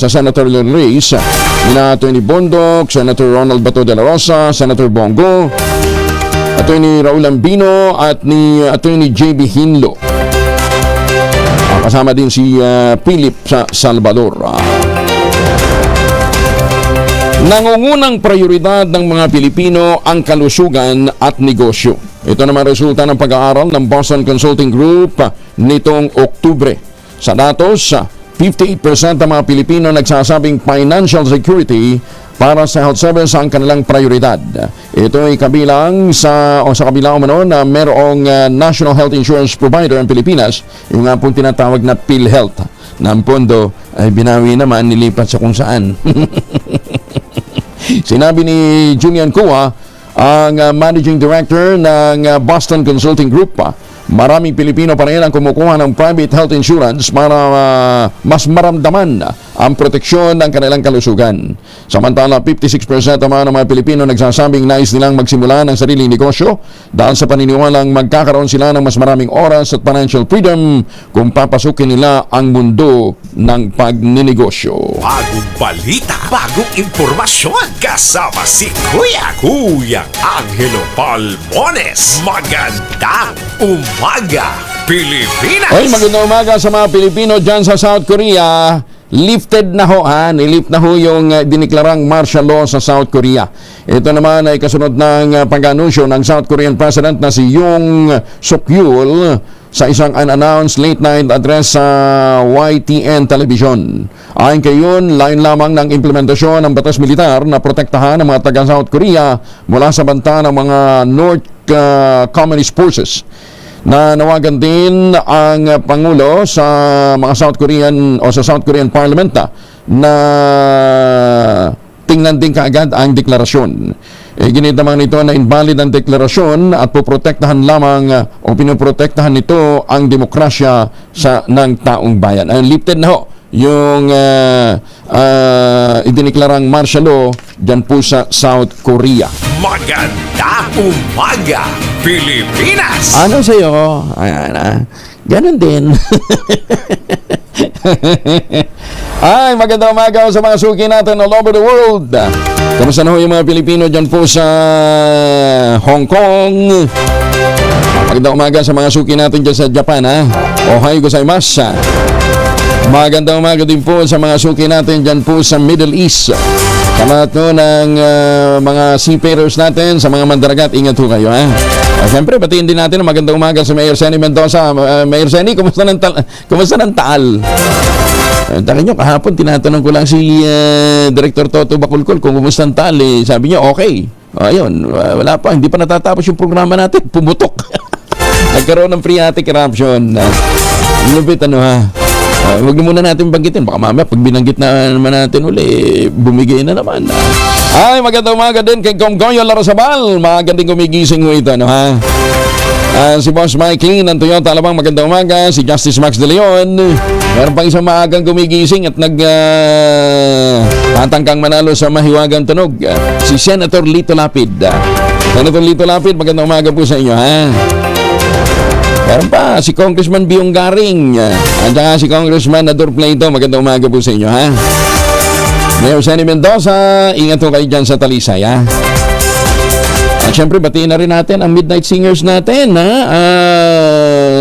senatorial race ni Atty. Bondoc, Senator Ronald Bato de la Rosa, Senator Bongo, Atty. Raul Ambino at ni Atty. JB Hinlo. Kasama din si Philip Salvador. Nangungunang prioridad ng mga Pilipino ang kalusugan at negosyo. Ito naman resulta ng pag-aaral ng Boston Consulting Group nitong Oktubre. Sa datos, 58% ng mga Pilipino nagsasabing financial security para sa health service ang kanilang prioridad. Ito ay kabilang sa kabilang umano na merong National Health Insurance Provider ng Pilipinas, yung nga pong tinatawag na PhilHealth, na ang pondo ay binawi naman, nilipat sa kung saan. Sinabi ni Julian Cua, ang Managing Director ng Boston Consulting Group, maraming Pilipino pa rin ang kumukuha ng private health insurance para mas maramdaman ang proteksyon ng kanilang kalusugan. Samantala, 56% naman ng mga Pilipino nagsasabing nais nilang magsimula ng sariling negosyo dahil sa paniniwalang magkakaroon sila ng mas maraming oras at financial freedom kung papasukin nila ang mundo ng pagninegosyo. Bagong balita, bagong impormasyon, kasama si Kuya Angelo Palmones. Magandang umaga, Pilipinas! Ay, magandang umaga sa mga Pilipino dyan sa South Korea. Lifted na ho, nilift na ho yung diniklarang martial law sa South Korea. Ito naman ay kasunod ng pag-anunsyo ng South Korean President na si Yoon Suk-yeol sa isang unannounced late-night address sa YTN Television. Ayon kay Yoon, layon lamang ng implementasyon ng batas militar na protektahan ang mga taga-South Korea mula sa banta ng mga North Communist Forces. Na nawagan din ang Pangulo sa mga South Korean o sa South Korean Parliament na tingnan din kaagad ang deklarasyon. Ginit naman nito na invalid ang deklarasyon at poprotektahan lamang o pinoprotektahan nito ang demokrasya ng taong bayan. Lifted na ho yung idiniklarang martial law dyan po sa South Korea. Maganda umaga, Pilipinas! Ano sa'yo? Ayan, ganun din. Ay, magandang umaga sa mga suki natin all over the world. Kamusta na ho yung mga Pilipino dyan po sa Hong Kong? Magandang umaga sa mga suki natin dyan sa Japan, Ohayo gozaimasu. Magandang umaga din po sa mga suki natin dyan po sa Middle East. Sa lahat po ng mga seafarers natin, sa mga mandaragat, ingat po kayo. Siyempre, batiin din natin ang magandang umaga sa Mayor Senny Mendoza. Mayor Senny, kumusta ng Taal? Takin nyo, kahapon tinatanong ko lang si Director Toto Bakulkol kung kumusta ng Taal. Sabi niya, okay. Ayun, wala pa, hindi pa natatapos yung programa natin. Pumutok. Nagkaroon ng phreatic eruption. Lupit huwag muna natin banggitin. Baka mamaya pag binanggit na naman natin uli, bumigay na naman. Ay, magandang umaga din kay Gonggoyo Larosabal. Magandang gumigising mo ito, si Boss Mike ng Toyota Alabang, magandang umaga. Si Justice Max De Leon. Meron pang isang maagang gumigising at tatangkang manalo sa mahiwagang tunog. Si Senator Lito Lapid. Senator Lito Lapid, magandang umaga po sa inyo, Meron pa si Congressman Biong Garing at saka si Congressman Ador Plato. Magandang umaga po sa inyo, Mayor Senny Mendoza, ingat po kayo dyan sa Talisay, At syempre, batiin na rin natin ang Midnight Singers natin,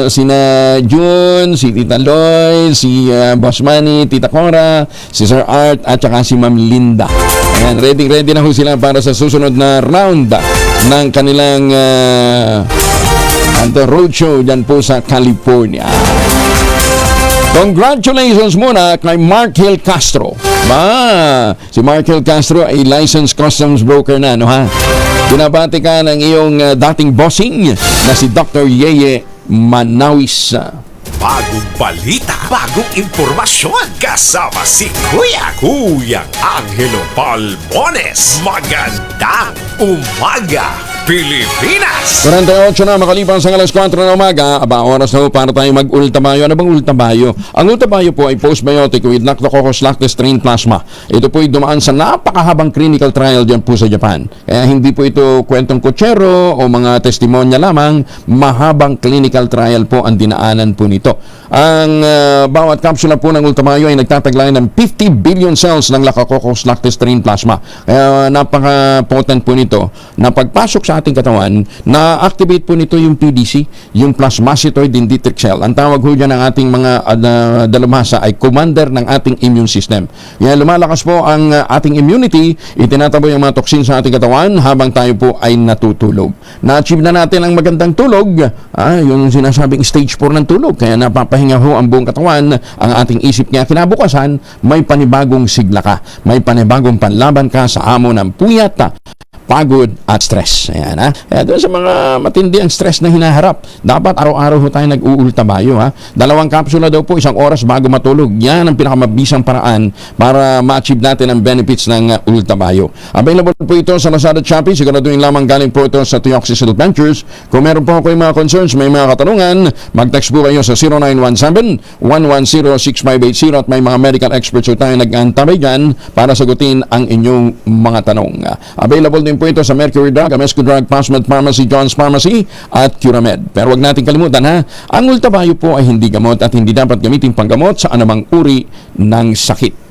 sina June, si Tita Loy, si Boss Manny, Tita Cora, si Sir Art, at saka si Ma'am Linda. Ayan, ready na ho sila para sa susunod na round ng kanilang roadshow dyan po sa California. Congratulations muna kay Mark Hill Castro. Si Mark Hill Castro ay licensed customs broker na, Binabati ka ng iyong dating bossing na si Dr. Yeye Manawis. Bagong balita, bagong impormasyon, kasama si Kuya Angelo Palmones. Magandang umaga, Pilipinas! 48 na makalipas sa alas 4 na umaga. Oras na para tayo mag-ultabayo. Ano bang ultabayo? Ang ultabayo po ay postbiotic with Lactococcus lactis strain plasma. Ito po ay dumaan sa napakahabang clinical trial dyan po sa Japan. Kaya hindi po ito kwentong kutsero o mga testimonya lamang. Mahabang clinical trial po ang dinaanan po nito. Ang bawat kapsula po ng ultabayo ay nagtataglay ng 50 billion cells ng Lactococcus lactis strain plasma. Kaya napaka-potent po nito na pagpasok sa ating katawan, na-activate po nito yung PDC, yung plasmacytoid dendritic cell. Ang tawag ho dyan ng ating mga dalumhasa ay commander ng ating immune system. Kaya lumalakas po ang ating immunity, itinataboy ang mga toxin sa ating katawan habang tayo po ay natutulog. Na-achieve na natin ang magandang tulog, yung sinasabing stage 4 ng tulog. Kaya napapahinga ho ang buong katawan, ang ating isip niya kinabukasan, may panibagong sigla ka, may panibagong panlaban ka sa amo ng puyat, pagod at stress. Ayan, Kaya doon sa mga matindi ang stress na hinaharap, dapat araw-araw ho tayo nag-uultabayo, 2 kapsula daw po, 1 oras bago matulog. Yan ang pinakamabisang paraan para ma-achieve natin ang benefits ng ultabayo. Available po ito sa Lazada at Shopee. Siguraduhin lamang galing po ito sa Tioxis Ventures. Kung meron po kayo mga concerns, may mga katanungan, mag-text po kayo sa 0917-110-6580 at may mga medical experts po tayo nag-antabay dyan para sagutin ang inyong mga tanong. Available din po ito sa Mercury Drug, Amesco Drug, Passment Pharmacy, John's Pharmacy at Curamed. Pero wag natin kalimutan, ang ultabayo po ay hindi gamot at hindi dapat gamitin panggamot sa anumang uri ng sakit.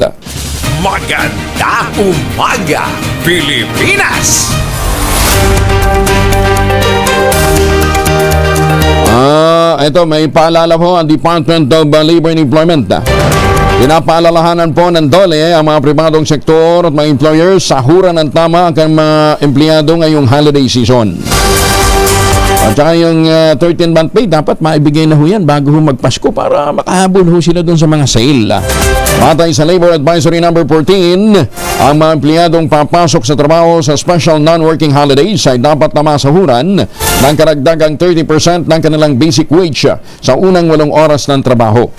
Magandang umaga, Pilipinas! Ito, may paalala po ang Department of Labor and Employment. Pinapaalalahanan po ng DOLE ang mga pribadong sektor at mga employers sa hura ng tama ang mga empleyado ngayong holiday season. At saka yung 13-month pay, dapat maibigay na ho yan bago ho magpasko para makahabol ho sila doon sa mga sale. Matay sa Labor Advisory Number 14, ang mga empleyadong papasok sa trabaho sa special non-working holidays ay dapat na masahuran ng karagdagang 30% ng kanilang basic wage sa unang 8 oras ng trabaho.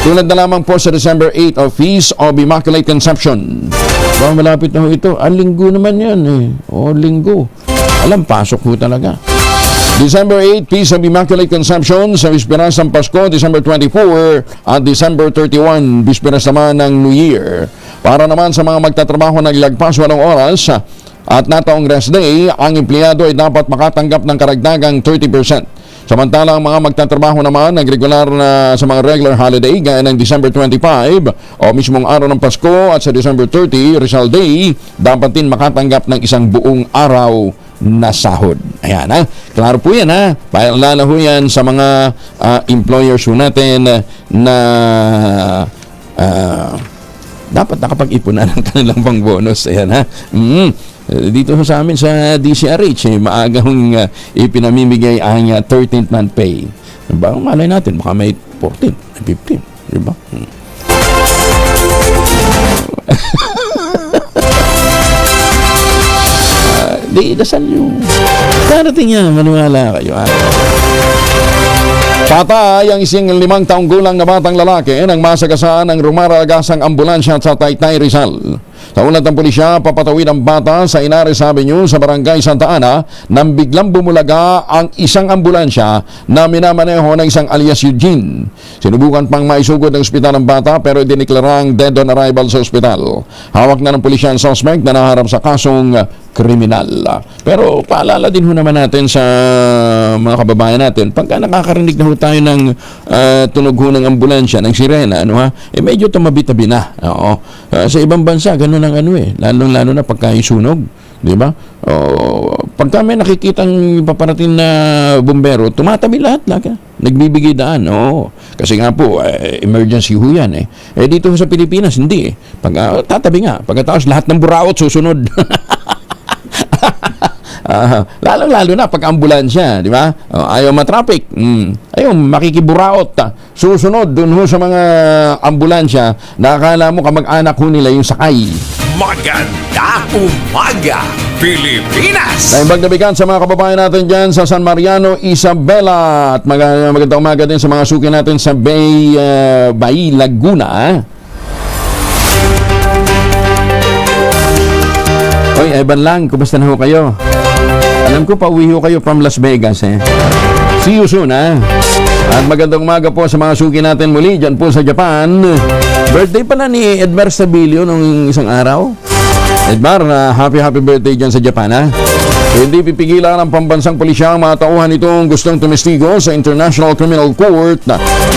Tulad na lamang po sa December 8 of Feast of Immaculate Conception. Malapit na ho ito. Linggo naman yan linggo. Pasok ho talaga. December 8, Feast of Immaculate Conception sa Bisperas ng Pasko, December 24 at December 31, Bisperas naman ng New Year. Para naman sa mga magtatrabaho naglagpas 8 oras at nataong rest day, ang empleyado ay dapat makatanggap ng karagdagang 30%. Samantala, ang mga magtatrabaho naman ng regular na sa mga regular holiday gaya ng December 25 o mismong araw ng Pasko at sa December 30, Rizal Day, dapat din makatanggap ng isang buong araw na sahod. Ayan, ha? Klaro po yan, ha? Paalala ho yan sa mga employers ho natin na dapat nakapag-ipunan ng kanilang pang bonus. Ayan, ha? Dito sa amin sa DCRH, maaga hong ipinamimigay ang 13th month pay. Diba? Malay natin, baka may 14, 15. Diba? Di dasal nyo. Darating yan, maniwala kayo. Patay ang isang 5 taong gulang na batang lalaki nang masagasaan ng rumaragasang ambulansya sa Taytay, Rizal. Sa ulat ng pulisya, papatawid ang bata sa Inares Avenue sa Barangay Santa Ana nang biglang bumulaga ang isang ambulansya na minamaneho ng isang alias Eugene. Sinubukan pang maisugod ng ospital ng bata pero diniklarang dead on arrival sa ospital. Hawak na ng pulisya ang suspect na naharap sa kasong kriminal. Pero paalala din ho naman natin sa mga kababayan natin, pagka nakakarinig na ho tayo ng tunog ho ng ambulansya, ng sirena, medyo tumabi-tabi na. Oo. Sa ibang bansa, ganun ang lalo na pagka sunog, di ba? Pagka may nakikitang paparating na bumbero, tumatabi lahat, nagbibigay daan. Kasi nga po, emergency ho yan. Dito sa Pilipinas, hindi. Tatabi nga. Pagkatapos lahat ng buraot susunod. Lalo na pag ambulansya, di ba? Ayaw matraffic. Ayaw makikiburaot. Susunod dun ho sa mga ambulansya na akala mo kamag-anak ho nila yung sakay. Maganda umaga, Pilipinas! Naimagdabigan sa mga kababayan natin dyan sa San Mariano, Isabela. At magandang umaga din sa mga suki natin sa Bay, Laguna. Oy, Evan lang, kumusta na ho kayo? Alam ko, pauwi ho kayo from Las Vegas, See you soon, At magandang umaga po sa mga suki natin muli dyan po sa Japan. Birthday pala ni Edmar Stabilio nung isang araw. Edmar, happy birthday dyan sa Japan, Hindi pipigilan ng pambansang pulisya ang mga tauhan itong gustong tumestigo sa International Criminal Court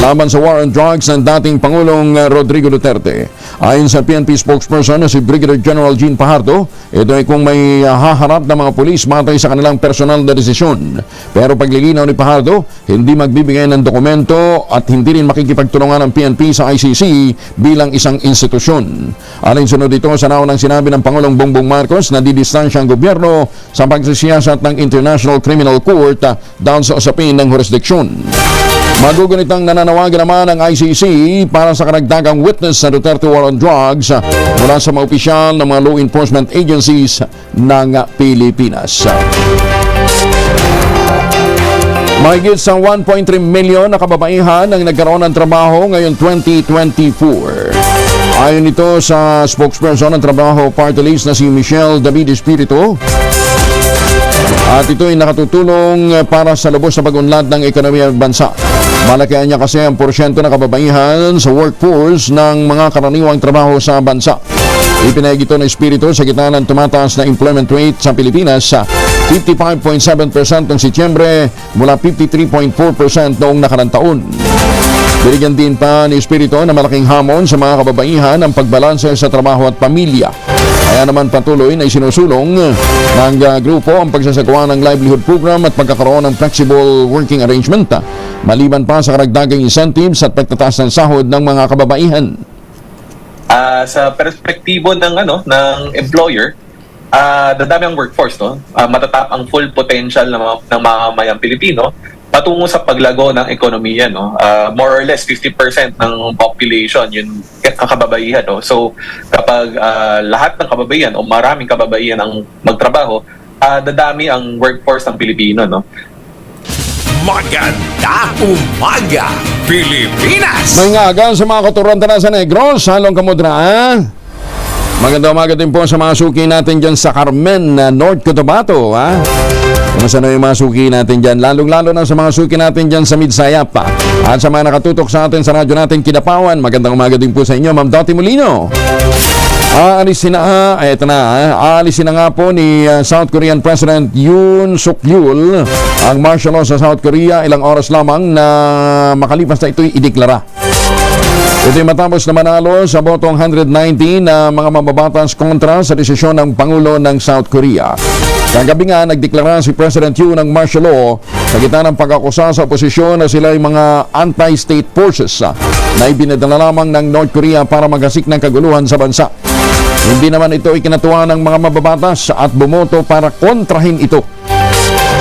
laban sa war on drugs ng dating Pangulong Rodrigo Duterte. Ayon sa PNP spokesperson na si Brigadier General Jean Fajardo, ito ay kung may haharap ng mga pulis matay sa kanilang personal na desisyon. Pero paglilinaw ni Fajardo, hindi magbibigay ng dokumento at hindi rin makikipagtulungan ng PNP sa ICC bilang isang institusyon. Alinsunod ito sa naunang sinabi ng Pangulong Bongbong Marcos na didistansya ang gobyerno sa pagsisiyasat ng International Criminal Court down sa usapin ng jurisdiksyon. Magugunitang nananawagan naman ang ICC para sa karagdagang witness sa Duterte war on drugs mula sa mga opisyal ng mga law enforcement agencies ng Pilipinas. Mahigit sa 1.3 milyon na kababaihan ang nagkaroon ng trabaho ngayong 2024. Ayon ito sa spokesperson ng Trabaho Party List na si Michelle David Espiritu. At ito ay nakatutulong para sa lubos na pag-unlad ng ekonomiya ng bansa. Malakihan niya kasi ang porsyento ng kababaihan sa workforce ng mga karaniwang trabaho sa bansa. Ipinahig ito ng Espiritu sa gitna ng tumataas na employment rate sa Pilipinas sa 55.7% noong Setyembre mula 53.4% noong nakarang taon. Binigyan din pa ni Espiritu na malaking hamon sa mga kababaihan ang pagbalanse sa trabaho at pamilya. Kaya naman patuloy na isinusulong ng grupo ang pagsasagawa ng livelihood program at pagkakaroon ng flexible working arrangement maliban pa sa karagdagang incentives at pagtataas ng sahod ng mga kababaihan. Sa perspektibo ng employer, dadami ang workforce, matatap ang full potential ng mga mamayang Pilipino patungo sa paglago ng ekonomiya, more or less 50% ng population yun ang kababaihan, So kapag lahat ng kababaihan o maraming kababaihan ang magtrabaho, dadami ang workforce ng Pilipino, Maganda umaga, Pilipinas! May ngagan sa mga Katurantanan sa Negros, Salong Kamudra, Maganda umaga din po sa mga suki natin dyan sa Carmen, North Cotabato, Kumusta na yung mga suki natin dyan? Lalong-lalo na sa mga suki natin dyan sa Midsayap, at sa mga nakatutok sa atin sa radyo natin Kidapawan. Magandang umaga din po sa inyo, Ma'am Dottie Molino. Aalisin na nga po ni South Korean President Yoon Suk Yeol ang martial law sa South Korea ilang oras lamang na makalipas na ito'y ideklara. Ito'y matapos na manalo sa botong 190 na mga mababatas kontra sa desisyon ng Pangulo ng South Korea. Kagabi nga, nagdeklara si President Yoon ng martial law sa gitna ng pag-akusa sa oposisyon na sila ay mga anti-state forces na ibinadala lamang ng North Korea para magasik ng kaguluhan sa bansa. Hindi naman ito ikinatuwa ng mga mababatas at bumoto para kontrahin ito.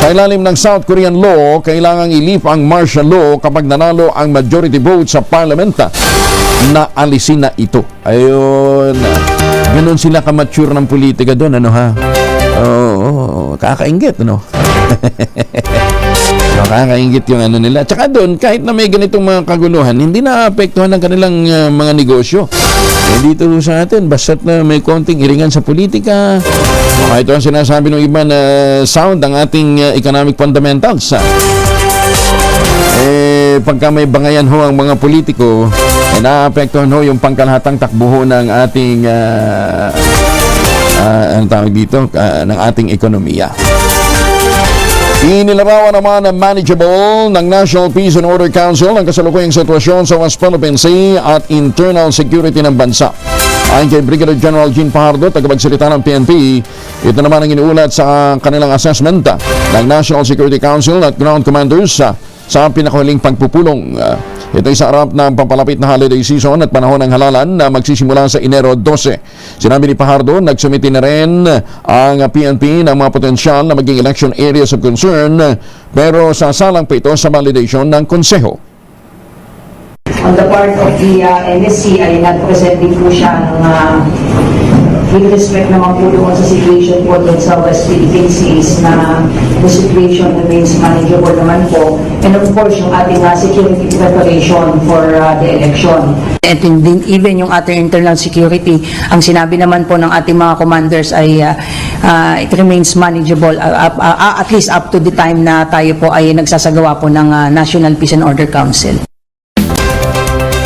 Sa ilalim ng South Korean law, kailangang ilip ang martial law kapag nanalo ang majority vote sa parliament na alisin na ito. Ayun. Ganun sila kamature ng politika doon, ano ha? Oo, kakaingit, ano? Nakakaingit yung ano nila. Tsaka doon, kahit na may ganitong mga kaguluhan, hindi na-apektuhan ng kanilang mga negosyo. Dito sa atin, basta't na may konting iringan sa politika. Ito ang sinasabi ng iba na sound ang ating economic fundamentals. Pagka may bangayan ho ang mga politiko, na-apektuhan ho yung pangkalahatang takbo ho ng ating ang tawag dito, ng ating ekonomiya. Inilarawan naman na manageable ng National Peace and Order Council ang kasalukuyang sitwasyon sa West Philippine Sea at internal security ng bansa. Ayon kay Brigadier General Jean Fajardo, tagapagsalita ng PNP, ito naman ang inuulat sa kanilang assessment ng National Security Council at ground commanders sa pinakahuling pagpupulong. Ito ay sa harap ng pampalapit na holiday season at panahon ng halalan na magsisimula sa Enero 12. Sinabi ni Fajardo, nagsumiti na rin ang PNP ng mga potensyal na maging election areas of concern pero sasalang pa ito sa validation ng konseho. On the part of the NSC ay nag-present din po siya ng with respect naman po doon sa situation po doon sa West Philippine Seas na the situation remains manageable naman po. And of course, yung ating security preparation for the election. And even yung ating internal security, ang sinabi naman po ng ating mga commanders ay it remains manageable at least up to the time na tayo po ay nagsasagawa po ng National Peace and Order Council.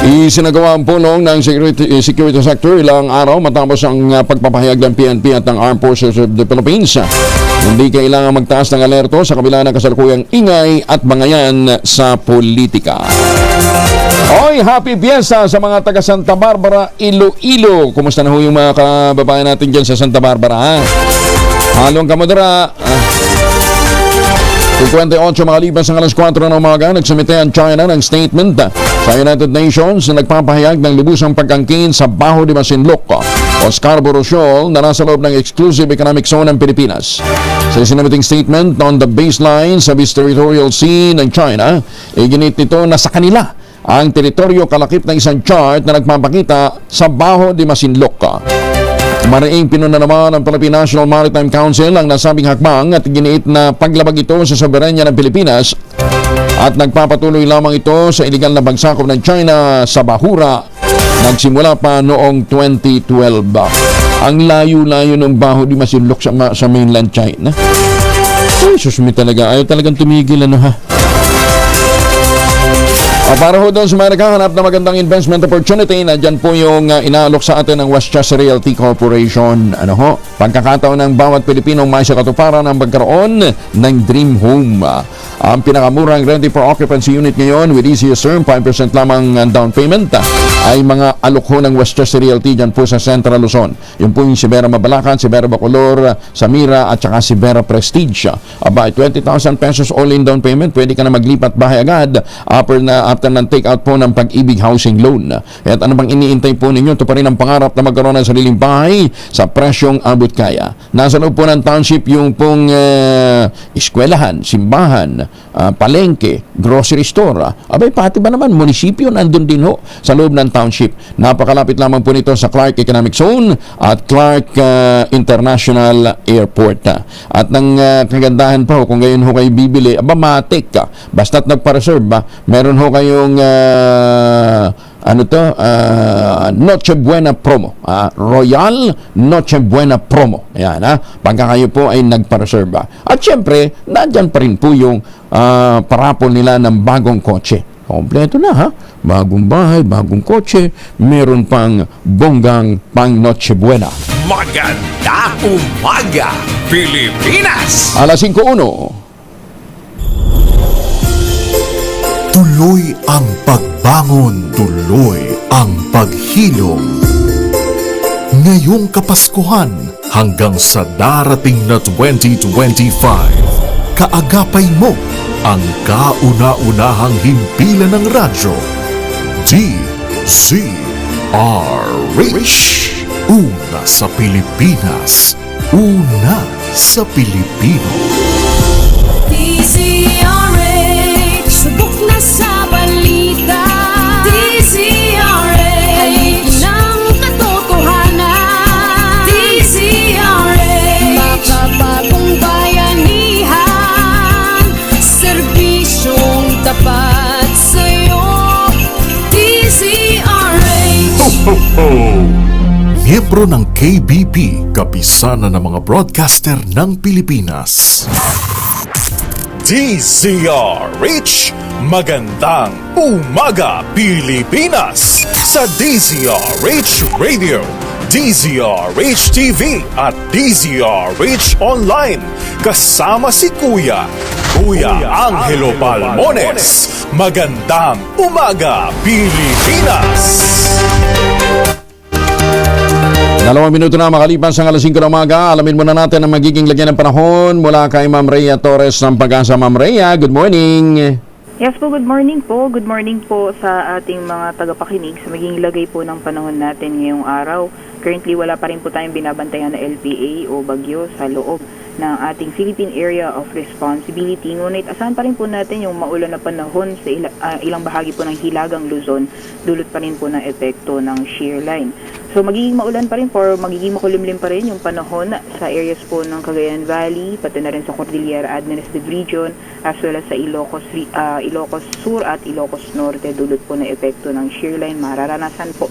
Isinagawa ang pulong ng security sector ilang araw matapos ang pagpapahayag ng PNP at ng Armed Forces of the Philippines. Hindi kailangan magtaas ng alerto sa kabila ng kasalukuyang ingay at bangayan sa politika. Oy, happy fiesta sa mga taga Santa Barbara, Iloilo. Kumusta na ho yung mga kababayan natin dyan sa Santa Barbara, ha? Halong kamadara. 28 makalipas ang alas 4 ng umaga, nagsumite ang China ng statement sa United Nations na nagpapahayag ng lubusang pagkangkin sa Baho de Masinloc o Scarborough Shoal na nasa loob ng Exclusive Economic Zone ng Pilipinas. Sa isinabiting statement on the baseline sa territorial sea ng China, iginit nito na sa kanila ang teritoryo kalakip ng isang chart na nagpapakita sa Baho de Masinloc. Mariing pinuna naman ng Philippine National Maritime Council ang nasabing hakbang at giniit na paglabag ito sa soberanya ng Pilipinas at nagpapatuloy lamang ito sa iligal na pagsakop ng China sa Bahura nagsimula pa noong 2012. Ang layo-layo ng Baho de Masinloc sa mainland China. Ay, susumi talaga. Ayaw talagang tumigil, ano ha? Para ho doon sa mga naghahanap na magandang investment opportunity, nandyan po yung inaalok sa atin ng Westchester Realty Corporation. Ano ho? Pagkakataon ng bawat Pilipinong may sakatuparan ang pagkaroon ng dream home. Ang pinakamurang ready for occupancy unit ngayon with easiest term, 5% lamang ang down payment, ay mga alok ho ng Westchester Realty dyan po sa Central Luzon. Yung po yung Sibera Mabalacan, Sibera Bacolor, Samira at saka Sibera Prestige. Aba, 20,000 pesos all-in down payment, pwede ka na maglipat bahay agad after ng take-out po ng Pag-ibig Housing Loan. At ano bang iniintay po ninyo? Ito pa rin ang pangarap na magkaroon ng sariling bahay sa presyong abot kaya. Nasa loob po ng township yung pong eskwelahan, simbahan, palengke, grocery store. Abay, pati ba naman, munisipyo nandun din ho sa loob ng township. Napakalapit lamang po nito sa Clark Economic Zone at Clark International Airport. At ng kagandahan pa ho, kung ngayon ho kayo bibili, aba, matik ka. Basta't nagpa-reserve ba, meron ho kayong Noche Buena promo. Royal Noche Buena promo. Ayan, ha? Pagka kayo po ay nagpa-reserve. At syempre, nandyan pa rin po yung parapol nila ng bagong kotse. Kompleto na, ha? Bagong bahay, bagong kotse, meron pang bonggang pang Noche Buena. Maganda umaga, Pilipinas! Alas 5:01. Tuloy ang pagbangon, tuloy ang paghilom. Ngayong Kapaskuhan hanggang sa darating na 2025, kaagapay mo ang kauna-unahang himpilan ng radyo. DZRH. Una sa Pilipinas. Una sa Pilipino. DZRH, subok na sa balita. DZRH, halik ng katotohanan. DZRH, makabagong bayanihan, serbisyong tapat sa'yo. DZRH. Ho, ho, ho! Miyembro ng KBP, kapisanan ng mga broadcaster ng Pilipinas. DZRH, magandang umaga Pilipinas! Sa DZRH Radio, DZRH TV at DZRH Online. Kasama si Kuya Angelo Palmones. Magandang umaga Pilipinas! 2 minuto na makalipas ang alas 5 ng umaga. Alamin muna natin ang magiging lagyan ng panahon mula kay Ma'am Rhea Torres ng Pag-asa. Ma'am Rhea, good morning. Yes po, good morning po. Good morning po sa ating mga tagapakinig sa magiging lagay po ng panahon natin ngayong araw. Currently, wala pa rin po tayong binabantayan na LPA o bagyo sa loob ng ating Philippine Area of Responsibility. Ngunit asahan pa rin po natin yung maulan na panahon sa ilang bahagi po ng Hilagang Luzon, dulot pa rin po ng epekto ng shear line. So magiging maulan pa rin po, magiging makulimlim pa rin yung panahon sa areas po ng Cagayan Valley, pati na rin sa Cordillera Administrative Region, as well as sa Ilocos Sur at Ilocos Norte, dulot po ng epekto ng shear line. Mararanasan po,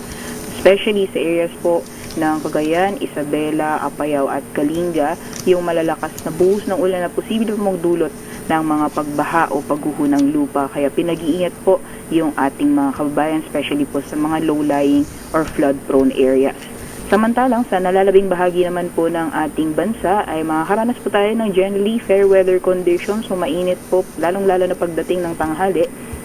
especially sa areas po ng Cagayan, Isabela, Apayao at Kalinga, yung malalakas na buhos ng ulan na posible magdulot ng mga pagbaha o pagguho ng lupa. Kaya pinag-iingat po yung ating mga kababayan, especially po sa mga low-lying or flood-prone areas. Samantalang sa nalalabing bahagi naman po ng ating bansa ay makakaranas po tayo ng generally fair weather conditions, so mainit po, lalong-lalo na pagdating ng tanghali.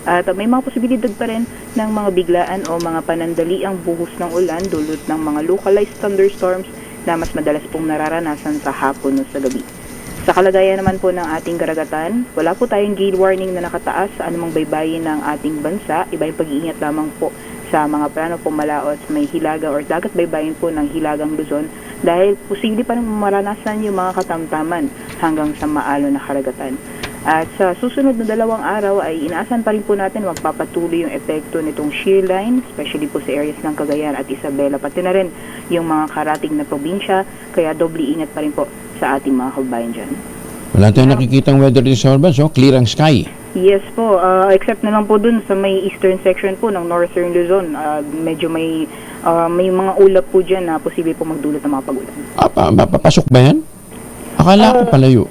At may mga posibilidad pa rin ng mga biglaan o mga panandaliang buhos ng ulan dulot ng mga localized thunderstorms na mas madalas pong nararanasan sa hapon o sa gabi. Sa kalagayan naman po ng ating karagatan, wala po tayong gale warning na nakataas sa anumang baybayin ng ating bansa. Iba yung pag-iingat lamang po sa mga plano pumalaot sa may hilaga or dagat baybayin po ng Hilagang Luzon dahil posible pa rin maranasan yung mga katamtaman hanggang sa maalon na karagatan. At sa susunod na 2 araw ay inaasahan pa rin po natin magpapatuloy yung epekto nitong shear line, especially po sa areas ng Cagayan at Isabela, pati na rin yung mga karating na probinsya, kaya doble ingat pa rin po sa ating mga kababayan dyan. Wala tayong nakikitang weather disturbance, clear ang sky. Yes po, except na lang po dun sa may eastern section po ng northern Luzon, medyo may mga ulap po dyan na posible po magdulot ng mga pag-ulan. Papasok ba yan? Akala ko palayo.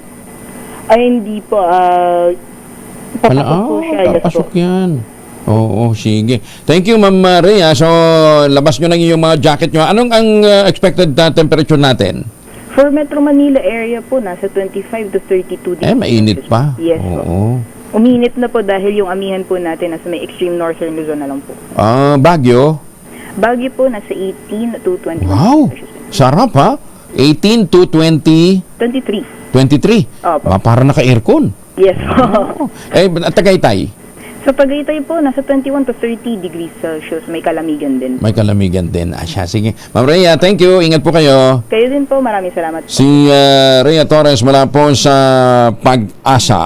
Ay, hindi po. Papasok po siya. Papasok yan. Oo, sige. Thank you, Ma'am Rhea. So, labas nyo lang yung mga jacket nyo. Anong ang expected temperature natin? For Metro Manila area po, nasa 25 to 32 degrees. Mainit pa. Yes po. Uminit na po dahil yung amihan po natin nasa may extreme northern Luzon na lang po. Baguio? Baguio po, nasa 18 to 21. Wow! Sarap ha? 18 to 23. 23? Opo. Para naka-aircon. Yes po. Tagaytay? Sa Tagaytay po, nasa 21 to 30 degrees Celsius. May kalamigan din. May kalamigan din. Sige. Ma'am Rhea, thank you. Ingat po kayo. Kayo din po. Maraming salamat. Si Rhea Torres mula po sa Pag-asa.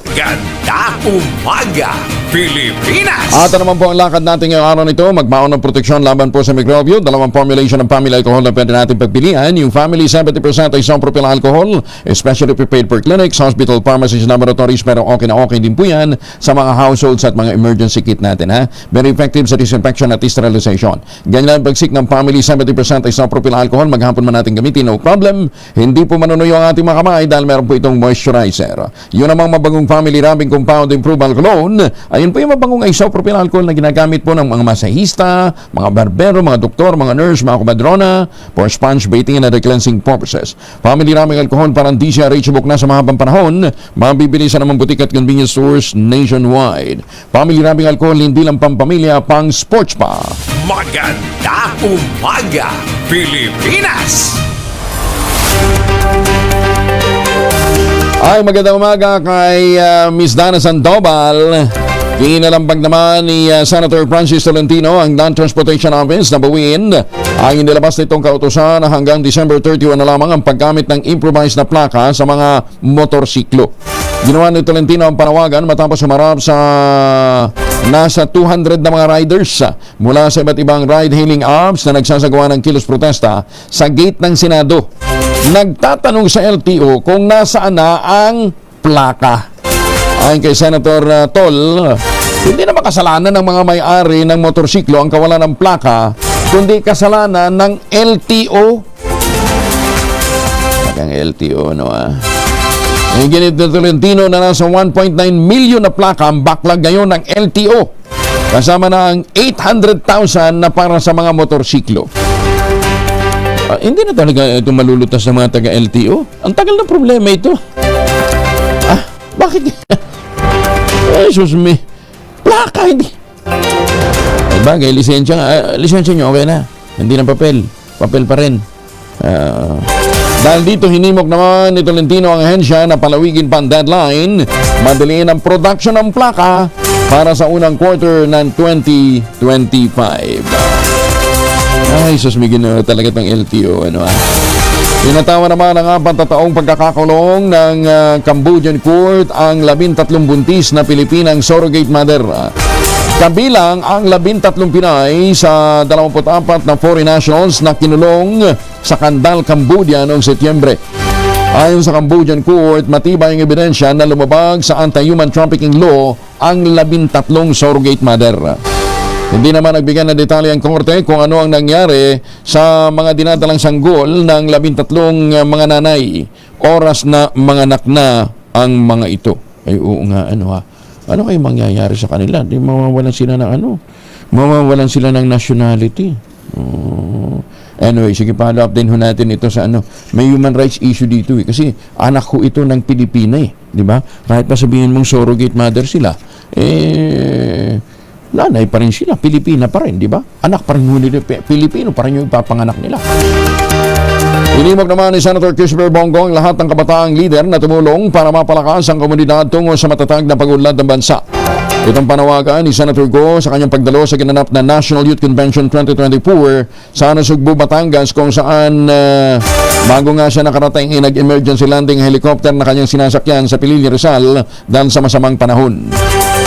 Ganda umaga, Pilipinas! At naman po ang lakad natin ngayong araw nito, magbaon ng proteksyon laban po sa mikrobyo. 2 formulation ng family alcohol na pwede natin pagpilian. Yung family 70% ay isopropyl alcohol, especially prepared for clinics, hospital, pharmacies, laboratories, pero okay na okay din po yan sa mga households at mga emergency kit natin. Very effective sa disinfection at sterilization. Ganyan ang pagsik ng family 70% ay isopropyl alcohol, maghapon man natin gamitin, no problem. Hindi po manunuyo ang ating mga kamay dahil meron po itong moisturizer. Yun namang mabagong family family rubbing compound improved alcohol. Ayun po yung mabangong isopropyl alcohol na ginagamit po ng mga masahista, mga barbero, mga doktor, mga nurse, mga kumadrona for sponge bathing and other cleansing purposes. Family rubbing alcohol parang di siya reachable na sa mahabang panahon. Mabibili sa naman butik at convenience stores nationwide. Family rubbing alcohol hindi lang pampamilya, pang sports pa. Maganda umaga, Pilipinas! Ay, magandang umaga kay Miss Dana Sandoval. Kinalambag naman ni Senator Francis Tolentino ang Non-Transportation Office na bawiin ang inilabas nitong kautusan na hanggang December 31 na lamang ang paggamit ng improvised na plaka sa mga motorsiklo. Ginawa ni Tolentino ang panawagan matapos humarap sa nasa 200 na mga riders mula sa iba't ibang ride-hailing apps na nagsasagawa ng kilos protesta sa gate ng Senado. Nagtatanong sa LTO kung nasaan na ang plaka. Ayon kay Senator Tol, hindi na makasalanan ng mga may-ari ng motorsiklo ang kawalan ng plaka, kundi kasalanan ng LTO. Ang LTO, no Ginit na Tolentino na nasa 1.9 million na plaka ang backlog ngayon ng LTO. Kasama na ang 800,000 na para sa mga motorsiklo. Hindi na talaga ito malulutas sa mga taga-LTO. Ang tagal na problema ito. Bakit? Jesus me. Plaka, hindi. Ay bagay, lisensya nyo, okay na. Hindi na papel. Papel pa rin. Dahil dito hinimok naman ni Tolentino ang ahensya na palawigin pa ang deadline, madaliin ang production ng plaka para sa unang quarter ng 2025. Ay, susmigin na talaga itong LTO. Tinatawa naman ang 4 taong pagkakakulong ng Cambodian court ang 13 buntis na Pilipinang surrogate mother. Kabilang ang 13 Pinay sa 24 na foreign nationals na kinulong sa Kandal, Cambodia noong Setyembre. Ayon sa Cambodian court, matibay ang ebidensya na lumabag sa anti-human trafficking law ang 13 surrogate mother. Hindi naman nagbigay ng detalye ang korte kung ano ang nangyari sa mga dinadalang sanggol ng 13 mga nanay. Oras na manganak na ang mga ito. Ay oo nga, ano kayo mangyayari sa kanila? Di mawawalan sila ng mawawalan sila ng nationality. Anyway, sige, follow up din ho natin ito sa may human rights issue dito kasi anak ho ito ng Pilipina di ba? Kahit pa sabihin mong surrogate mother sila, nanay pa rin sila, Pilipina pa rin, di ba? Anak pa rin nila, Pilipino pa rin yung ipapanganak nila. Inimok naman ni Senator Christopher Bongo ang lahat ng kabataang leader na tumulong para mapalakas ang komunidad tungo sa matatag na pag-unlad ng bansa. Itong panawagan ni Senator Go sa kanyang pagdalo sa ginanap na National Youth Convention 2024 sa Nasugbu, Batangas, kung saan bago nga siya nakarating nag-emergency landing helicopter na kanyang sinasakyan sa Pilili, Rizal dahil sa masamang panahon.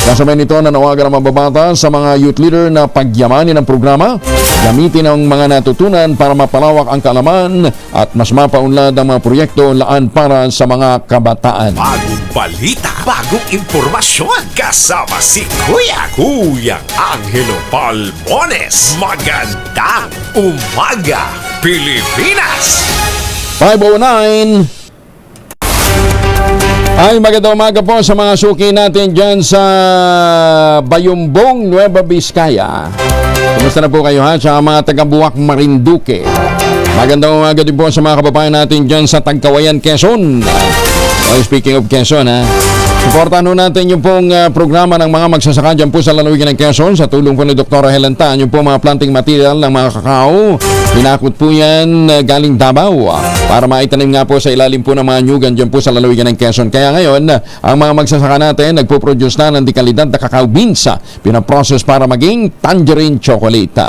Kasabay nito, nanawagan ang mababata sa mga youth leader na pagyamanin ang programa, gamitin ang mga natutunan para mapalawak ang kaalaman at mas mapaunlad ang mga proyekto laan para sa mga kabataan. Bagong balita, bagong impormasyon, kasama si Kuya Angelo Palmones. Magandang umaga, Pilipinas! 5:09. Ay, magandang umaga po sa mga suki natin dyan sa Bayumbong, Nueva Vizcaya. Kumusta na po kayo sa mga taga-Buwak, Marinduque? Magandang umaga din po sa mga kababayan natin dyan sa Tagkawayan, Quezon. Speaking of Quezon, supportahan natin yung pong programa ng mga magsasaka dyan po sa lalawigan ng Quezon sa tulong po ni Dr. Helantan, yung po mga planting material ng mga kakao. Pinakot po yan galing Davao para maitanim nga po sa ilalim po ng mga nyugan dyan po sa lalawigan ng Quezon. Kaya ngayon, ang mga magsasaka natin nagpo-produce na ng dekalidad na cacao beans, pinaprocess para maging tangerine chocolate.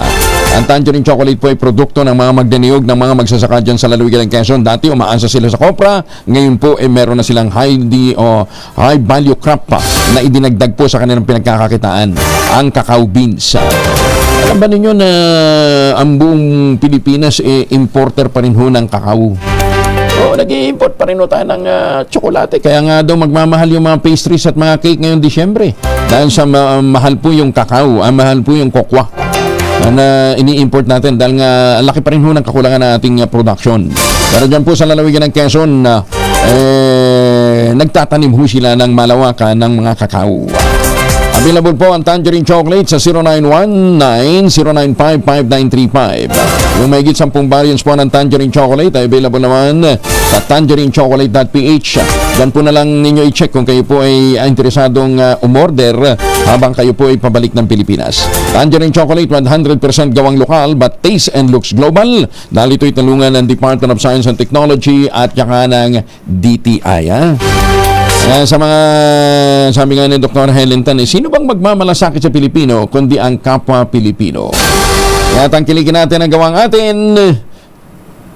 Ang tangerine chocolate po ay produkto ng mga magdaniog ng mga magsasaka dyan sa lalawigan ng Quezon. Dati umaasa sila sa kopra, ngayon po meron na silang high value crop na idinagdag po sa kanilang pinagkakakitaan, ang cacao beans. Alam ba ninyo na ang buong Pilipinas importer pa rin ho ng cacao? Nag-i-import pa rin ho tayo ng tsokolate. Kaya nga daw magmamahal yung mga pastries at mga cake ngayong Disyembre. Dahil sa mahal po yung cacao, mahal po yung kokwa na ini-import natin dahil nga laki pa rin ho ng kakulangan ng ating production. Pero dyan po sa lalawigan ng Quezon, nagtatanim ho sila ng malawakan ng mga kakao. Available po ang tangerine chocolate sa 0919-095-5935. Yung may higit 10 variants po ng tangerine chocolate ay available naman sa tangerinechocolate.ph. Diyan po na lang ninyo i-check kung kayo po ay interesadong umorder habang kayo po ay pabalik ng Pilipinas. Tangerine chocolate 100% gawang lokal but taste and looks global dahil ito'y tulungan ng Department of Science and Technology at saka ng DTI. Sa mga sabi nga ni Dr. Helen Tan, sino bang magmamalasakit sa Pilipino kundi ang kapwa Pilipino? Kaya tangkilikin natin ang gawang atin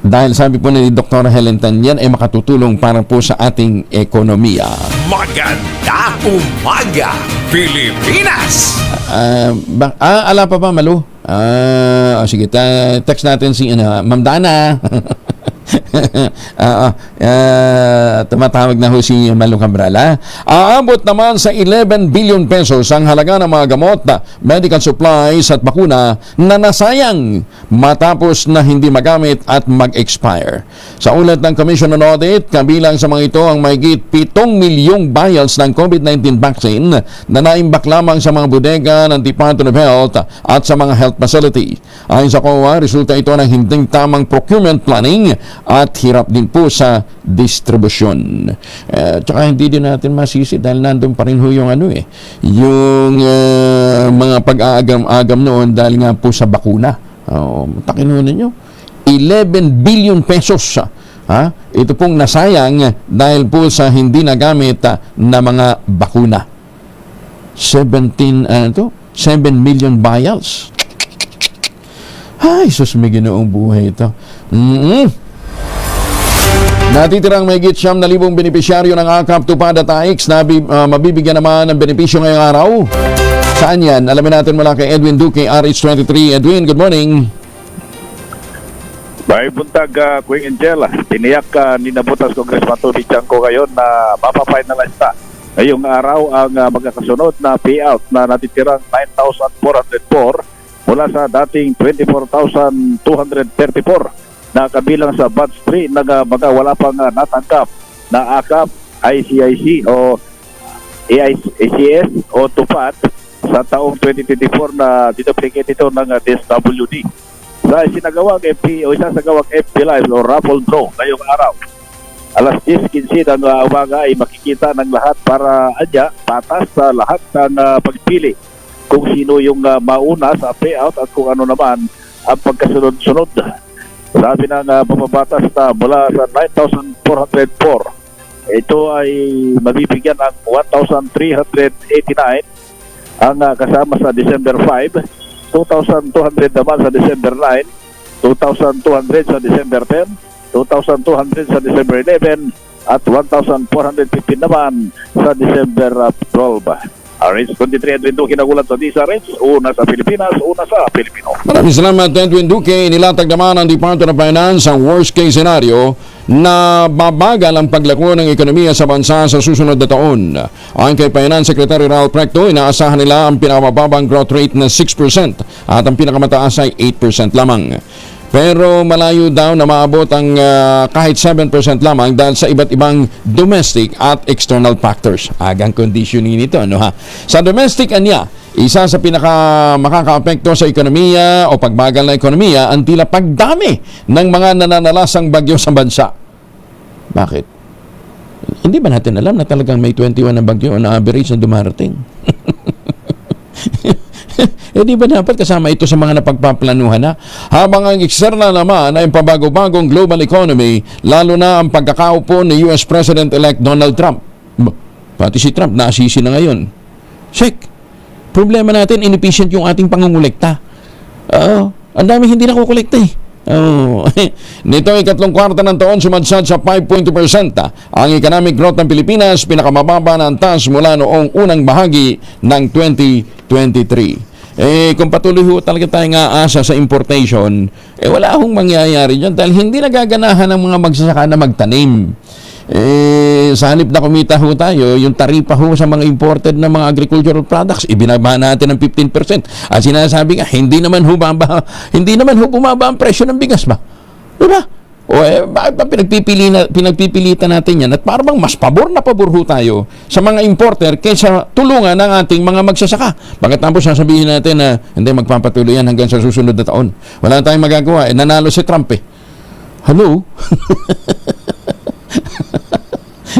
dahil sabi po ni Dr. Helen Tan, yan ay makatutulong para po sa ating ekonomiya. Magandang umaga, Pilipinas! Ala pa ba, Malu? Sige, text natin si Ma'am Dana. Tumatawag na ho si Malu Cabral. Aabot naman sa 11 billion pesos ang halaga ng mga gamot, medical supplies at bakuna na nasayang matapos na hindi magamit at mag-expire. Sa ulat ng Commission on Audit, kabilang sa mga ito ang mahigit 7 milyong vials ng COVID-19 vaccine na naimbak lamang sa mga bodega ng Department of Health at sa mga health facility. Ayon sa COA, resulta ito ng hindi tamang procurement planning at hirap din po sa distribusyon. Tsaka hindi din natin masisi dahil nandun pa rin ho yung yung mga pag-aagam-agam noon dahil nga po sa bakuna. Takin ho ninyo, 11 billion pesos. Ito pong nasayang dahil po sa hindi nagamit na mga bakuna. 7 million vials. Ay, sus, may ginoong buhay ito. Natitirang may higit 9,000 benepisyaryo ng AKAP Tupad at AIX na mabibigyan naman ng benepisyo ngayong araw. Saan yan? Alamin natin mula kay Edwin Duque, RH23. Edwin, good morning. May buntag, Queen Angela. Tiniyak ni Nabutas Congressman Tony Chanco ngayon na mapafinalize na ngayong araw ang magkakasunod na payout na natitirang 9,404 mula sa dating 24,234 na kabilang sa batch 3 na mga wala pang natanggap na AKAP, ICIC o AICS o TUPAD sa taong 2024 na dinuplicate ito ng DSWD. Sa isinagawang FP o isasagawang FP Live o raffle draw ngayong araw. Alas 10:15 ng umaga ay makikita ng lahat para patas sa lahat ng pagpili kung sino yung mauna sa payout at kung ano naman ang pagkasunod-sunod. Sabi ng pamabatas na mula sa 9,404, ito ay mabibigyan ng 1,389 ang kasama sa December 5, 2,200 naman sa December 9, 2,200 sa December 10, 2,200 sa December 11, at 1,415 naman sa December 12. RH23 Edwin Duque nagulat sa DSRH, una sa Pilipinas, una sa Pilipino. Maraming salamat, Edwin Duque. Nilatag naman ng Department of Finance ang worst case scenario na babagal ang paglako ng ekonomiya sa bansa sa susunod na taon. Ayon kay Finance Secretary Raul Precto, inaasahan nila ang pinakamababang growth rate na 6% at ang pinakamataas ay 8% lamang. Pero malayo daw na maabot ang kahit 7% lamang dahil sa iba't ibang domestic at external factors. Agang conditioning nito, Sa domestic isa sa pinaka makakaapekto sa ekonomiya o pagbagal na ekonomiya ang tila pagdami ng mga nananalasang bagyo sa bansa. Bakit? Hindi ba natin alam na talagang may 21 na bagyo na average na dumarating? Di ba dapat kasama ito sa mga napagpaplanuhan na? Habang ang external naman ay pabago-bagong global economy, lalo na ang pagkakaupo ni US President-elect Donald Trump. Pati si Trump naasisi na ngayon. Check. Problema natin, inefficient yung ating pangungulekta. Ang dami hindi nakukolekta Nito ay ikatlong kwarta ng taon sumadsad sa 5.2%. Ang economic growth ng Pilipinas pinakamababa na antas mula noong unang bahagi ng 2023. Kung patuloy ho talaga tayong aasa sa importation, wala hong mangyayari dyan dahil hindi nagaganahan ng mga magsasaka na magtanim. Sa halip na kumita ho tayo, yung taripa ho sa mga imported na mga agricultural products, ibinaba natin ng 15%. At sinasabi nga, hindi naman ho bumaba ang presyo ng bigas ba? Diba? O bakit ba pinagpipilitan natin yan? At parang mas pabor na pabor ho tayo sa mga importer kaysa tulungan ng ating mga magsasaka. Bakit tapos sasabihin natin na hindi, magpapatuloy yan hanggang sa susunod na taon? Wala tayong magagawa. Nanalo si Trump eh. Hello?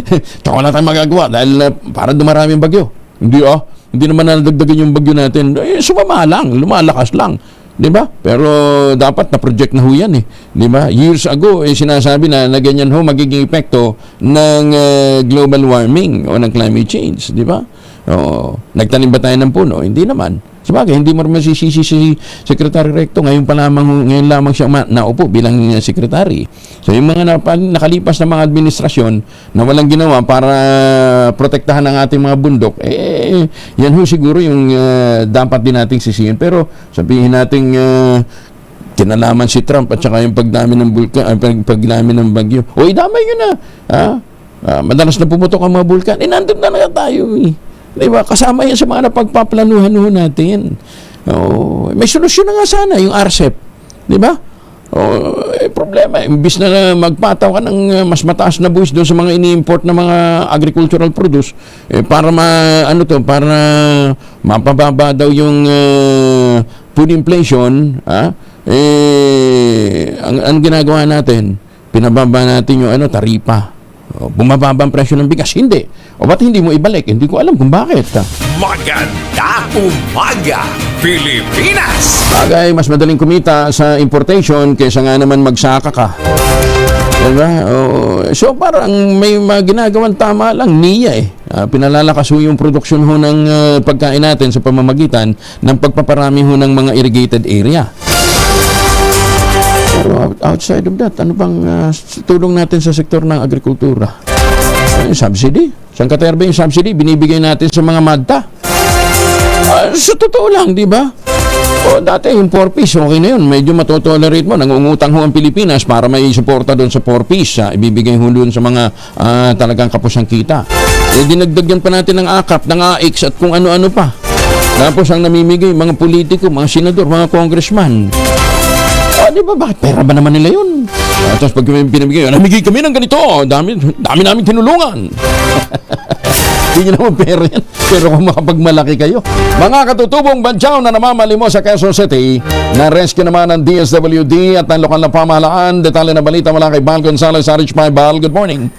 Tsaka wala tayong magagawa dahil para dumarami yung bagyo. Hindi naman nadagdagan yung bagyo natin. Sumama lang, lumalakas lang. Diba? Pero dapat na-project na ho yan eh. Diba? Years ago, sinasabi na ganyan ho magiging epekto ng global warming o ng climate change. Diba? Nagtanim ba tayo ng puno? Hindi naman. Sabagay, hindi mo masisisi si Secretary Recto. Ngayon lamang siya naupo bilang sekretary. So yung mga nakalipas na mga administrasyon na walang ginawa para protektahan ang ating mga bundok, yan ho siguro yung dapat din nating sisihin. Pero sabihin nating kinalaman si Trump at saka yung pagdami ng pagdami ng bagyo. Idamay yun na. Madalas na pumutok ang mga bulkan. Nandun na tayo eh. Diba? Kasama yan sa mga napagpaplanuhan natin. May solusyon na nga sana, yung RCEP. Diba? Problema. Imbis na magpataw ka ng mas mataas na buwis doon sa mga ini-import na mga agricultural produce, para para mapababa daw yung food inflation, ang ginagawa natin, pinababa natin yung taripa. Bumababa ang presyo ng bigas. Hindi. Ba't hindi mo ibalik? Hindi ko alam kung bakit. Maganda umaga, Pilipinas! Bagay, mas madaling kumita sa importation kaysa nga naman magsaka ka. Diba? So parang may ginagawang tama lang niya eh. Pinalalakas ho yung produksyon ho ng pagkain natin sa pamamagitan ng pagpaparami ho ng mga irrigated area. Pero outside of that, ano bang tulong natin sa sektor ng agrikultura? Subsidy? Saan katerba yung subsidy? Binibigay natin sa mga madta. Sa totoo lang, di ba? Dati yung 4-piece, okay na yun. Medyo matotolerate mo. Nangungutang ho ang Pilipinas para may suporta doon sa 4-piece. Ibibigay ho doon sa mga talagang kapusang kita. Dinagdagyan pa natin ng AKAP, ng AX at kung ano-ano pa. Tapos ang namimigay, mga politiko, mga senador, mga congressman. Di ba? Bakit? Pera ba naman nila yun? Tapos pag pinamigay, namigay kami ng ganito. Dami namin tinulungan. Hindi nyo naman pera yan. Pero kung makapagmalaki kayo. Mga katutubong badyaw na namamalimos sa Quezon City, na-rescue naman ng DSWD at ng lokal na pamahalaan. Detalye na balita mula kay Bal Gonzales, RH5. Bal, good morning.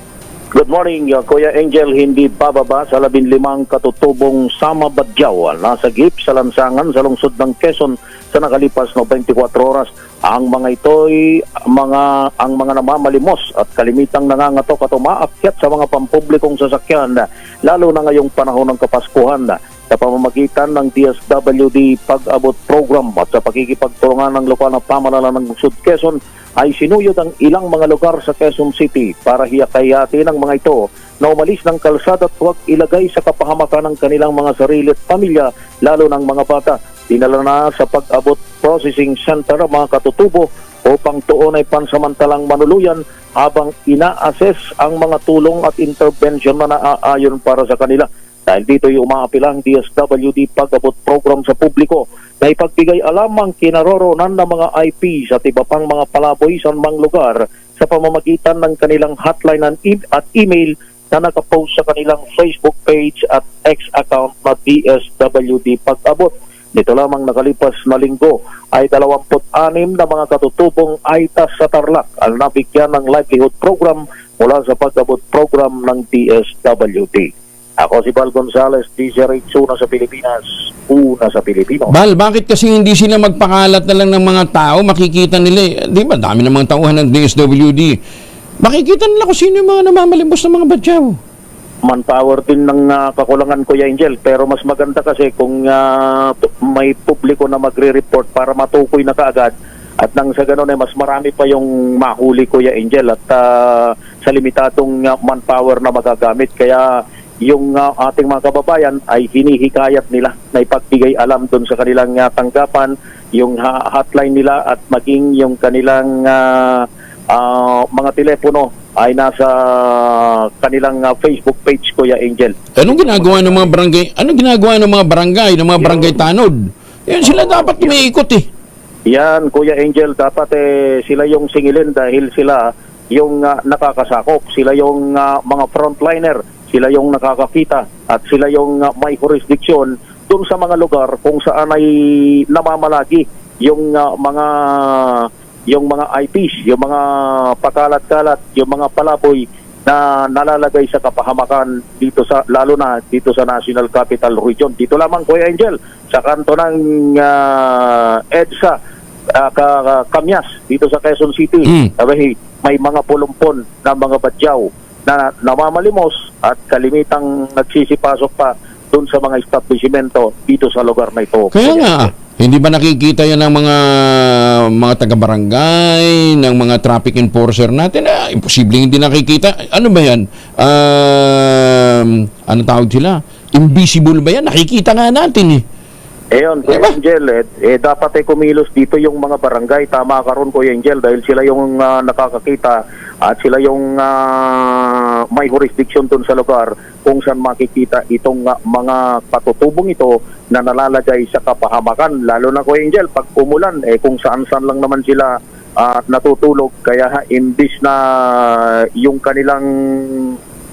Good morning, Kuya Angel. Hindi bababa sa 15 katutubong Sama Badyaw. Nasa gip sa lansangan sa lungsod ng Quezon sa nakalipas na 24 oras. Ang mga ito'y ang mga namamalimos at kalimitang nangangatok at umaakyat sa mga pampublikong sasakyan, lalo na ngayong panahon ng Kapaskuhan, sa pamamagitan ng DSWD Pag-abot Program at sa pakikipagtulungan ng lokal na pamahalaan ng lungsod Quezon, ay sinuyod ang ilang mga lugar sa Quezon City para hiyakayatin ang mga ito na umalis ng kalsada at huwag ilagay sa kapahamakan ng kanilang mga sarili at pamilya, lalo ng mga bata. Dinala na sa Pag-abot Processing Center ang mga katutubo upang tuon ay pansamantalang manuluyan habang ina-assess ang mga tulong at intervention na naaayon para sa kanila. Dahil dito ay umaapila ang DSWD Pag-abot Program sa publiko na ipagbigay alam ang kinaroroonan ng mga IP sa iba pang mga palaboy sa mang lugar sa pamamagitan ng kanilang hotline at email na nakapost sa kanilang Facebook page at X account na DSWD Pag-abot. Nito lamang nakalipas na linggo ay 26 na mga katutubong AITAS sa Tarlac ang nabigyan ng livelihood program mula sa Pag-abot Program ng DSWD. Ako si Bal Gonzales, DZRH, una sa Pilipinas, una sa Pilipino. Bal, bakit kasi hindi sila magpakalat na lang ng mga tao? Makikita nila, di ba, dami ng mga tauhan ng DSWD. Makikita nila kung sino yung mga namamalimos ng mga badyaw. Manpower din ng kakulangan, Kuya Angel, pero mas maganda kasi kung may publiko na magre-report para matukoy na kaagad at nang sa ganun ay mas marami pa yung mahuli, Kuya Angel, at sa limitadong manpower na magagamit. Kaya yung ating mga kababayan ay hinihikayat nila na ipagbigay alam doon sa kanilang tanggapan, yung hotline nila at maging yung kanilang mga telepono ay nasa kanilang Facebook page, Kuya Angel. Anong ginagawa ng mga barangay? Anong ginagawa ng mga barangay, ng mga barangay tanod? Yan sila dapat umiikot eh. Yan, Kuya Angel, dapat sila yung singilin dahil sila yung nakakasakop, sila yung mga frontliner, sila yung nakakakita at sila yung may jurisdiction doon sa mga lugar kung saan ay namamalagi yung mga IPs, yung mga pakalat-kalat, yung mga palaboy na nalalagay sa kapahamakan dito sa lalo na dito sa National Capital Region. Dito lamang, Kuya Angel, sa kanto ng EDSA Kamyas dito sa Quezon City. May mga pulumpon na mga badyaw na namamalimos at kalimitang nagsisipasok pa doon sa mga establishmento dito sa lugar na ito. Kaya nga, hindi ba nakikita yan ng mga taga-barangay, ng mga traffic enforcer natin? Imposibleng hindi nakikita. Ano ba yan? Ano tawag sila? Invisible ba yan? Nakikita nga natin eh. Ayun, Kuya Angel, dapat kumilos dito yung mga barangay. Tama ka ron, Kuya Angel, dahil sila yung nakakakita at sila yung may jurisdiction dun sa lugar kung saan makikita itong mga patutubong ito na nalalagay sa kapahamakan. Lalo na, Kuya Angel, pag umulan, kung saan-saan lang naman sila natutulog. Kaya imbis na yung kanilang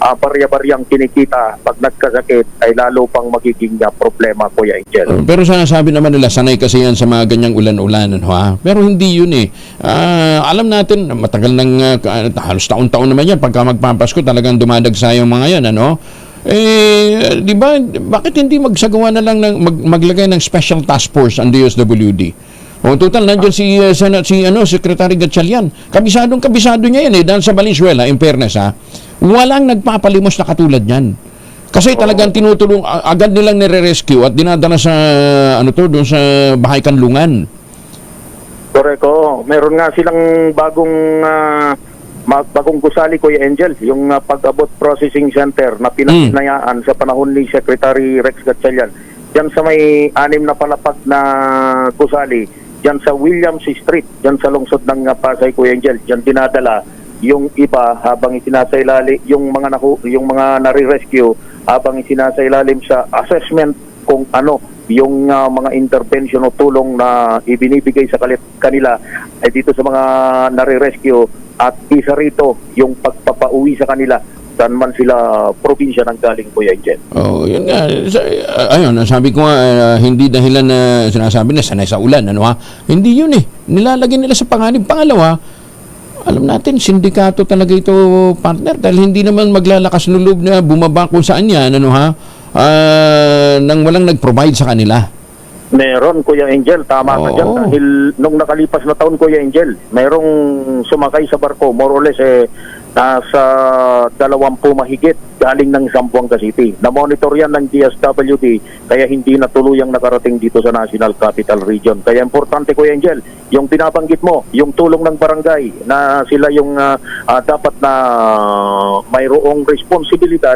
barya-baryang kinikita pag nagkasakit ay lalo pang magiging problema, Kuya Angel. Pero sinasabi naman nila, sanay kasi yan sa mga ganyang ulan-ulanan, ha? Pero hindi yun eh. Alam natin, matagal ng halos taon-taon naman yan. Pagka magpapasko, talagang dumadagsa yung mga yan, ano? Di ba, bakit hindi magsagawa na lang maglagay ng special task force ang DSWD? O total, nandiyan si Secretary Gatchalian. Kabisado niya yan eh. Dahil sa Valenzuela, in fairness ha, walang nagpapalimos na katulad niyan. Kasi talagang tinutulong, agad nilang nire-rescue at dinadala sa, doon sa bahay kanlungan. Correcto. Meron nga silang bagong gusali, Kuya Angel, yung pag-abot processing center na pinahinayaan sa panahon ni Secretary Rex Gatchalian. Diyan sa may 6 na palapag na gusali, diyan sa Williams Street, diyan sa lungsod ng Pasay, Kuya Angel, diyan dinadala yung iba habang isinasailalim yung mga nare-rescue habang isinasailalim sa assessment kung ano yung mga intervention o tulong na ibinibigay sa kanila ay dito sa mga nare-rescue at isa rito yung pagpapauwi sa kanila saan man sila probinsya ng galing, Kuya Angel. Yun nga. Ayun, sabi ko nga, hindi dahilan na sinasabi na sanay sa ulan, ano ha? Hindi yun eh. Nilalagay nila sa panganib. Pangalawa, alam natin, sindikato talaga ito, partner, dahil hindi naman maglalakas ng loob na bumaba kung saan yan, ano ha? Nang walang nag-provide sa kanila. Meron, Kuya Angel, tama ka dyan. Dahil nung nakalipas na taon, Kuya Angel, merong sumakay sa barko, more or less, nasa 20 mahigit galing ng Zamboanga City. Na-monitor yan ng DSWD, kaya hindi na tuluyang nakarating dito sa National Capital Region. Kaya importante, Kuya Angel, yung binabanggit mo, yung tulong ng barangay, na sila yung dapat na mayroong responsibilidad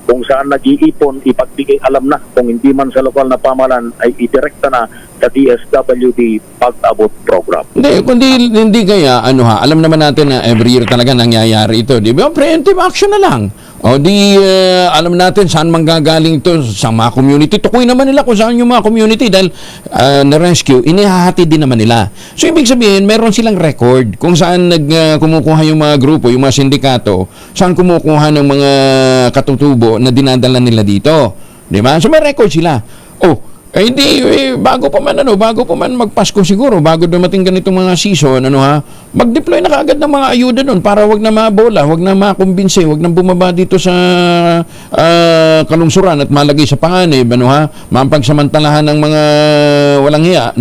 kung saan nag-iipon, ipagbigay alam na, kung hindi man sa lokal na pamalan, ay idirekta na sa DSWD pag-abot program. Hindi kaya, alam naman natin na every year talaga nangyayari ito. Di ba? Preemptive action na lang. O alam natin saan manggagaling ito sa mga community. Tukoy naman nila kung saan yung mga community dahil na-rescue, inihahati din naman nila. So, ibig sabihin, meron silang record kung saan kumukuha yung mga grupo, yung mga sindikato, saan kumukuha ng mga katutubo na dinadala nila dito. Di ba? So, may record sila. Bago pa man magpasko siguro, bago dumating ganitong mga season, mag-deploy na kaagad ng mga ayuda doon para wag na mabola, wag na makumbinse, wag na bumaba dito sa kalungsuran at malagay sa panganib, mapagsamantalahan ng mga walang hiya,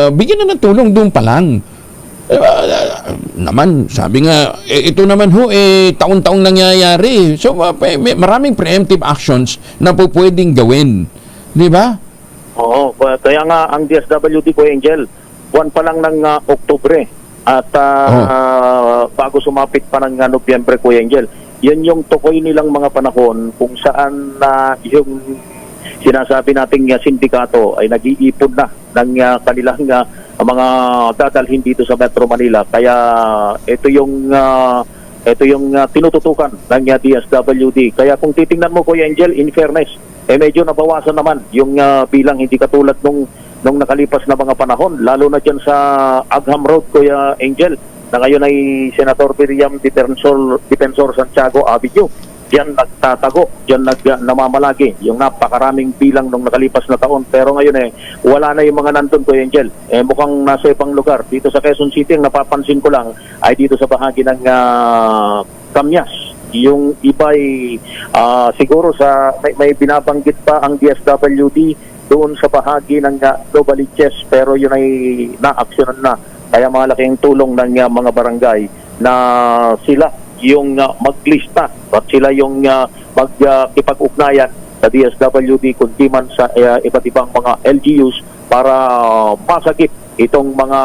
bigyan na ng tulong doon pa lang. Naman, sabi nga, ito naman taon-taong nangyayari. So, maraming preemptive actions na po pwedeng gawin. Di ba? Oo, kaya nga ang DSWD, Kuya Angel, buwan pa lang ng Oktubre at bago sumapit pa ng Nobyembre, Kuya Angel, yan yung tukoy nilang mga panahon kung saan yung sinasabi nating sindikato ay nag-iipon na ng kanilang mga dadalhin dito sa Metro Manila. Kaya ito yung tinututukan ng DSWD. Kaya kung titingnan mo, Kuya Angel, in fairness, medyo nabawasan naman yung bilang, hindi katulad nung nung nakalipas na mga panahon, lalo na dyan sa Agham Road, Kuya Angel, na ngayon ay Senator Miriam Defensor Santiago Avenue. Diyan nagtatago, diyan namamalagi yung napakaraming bilang nung nakalipas na taon. Pero ngayon wala na yung mga nandun, Kuya Angel. Mukhang nasa ibang lugar. Dito sa Quezon City, ang napapansin ko lang ay dito sa bahagi ng Kamyas. Yung iba ay siguro sa may binabanggit pa ang DSWD doon sa bahagi ng Novaliches, pero yun ay na-aksyonan na. Kaya malaking tulong ng mga barangay na sila yung maglista at sila yung magkipag-ugnayan sa DSWD kundi man sa iba't ibang mga LGUs para masagip itong mga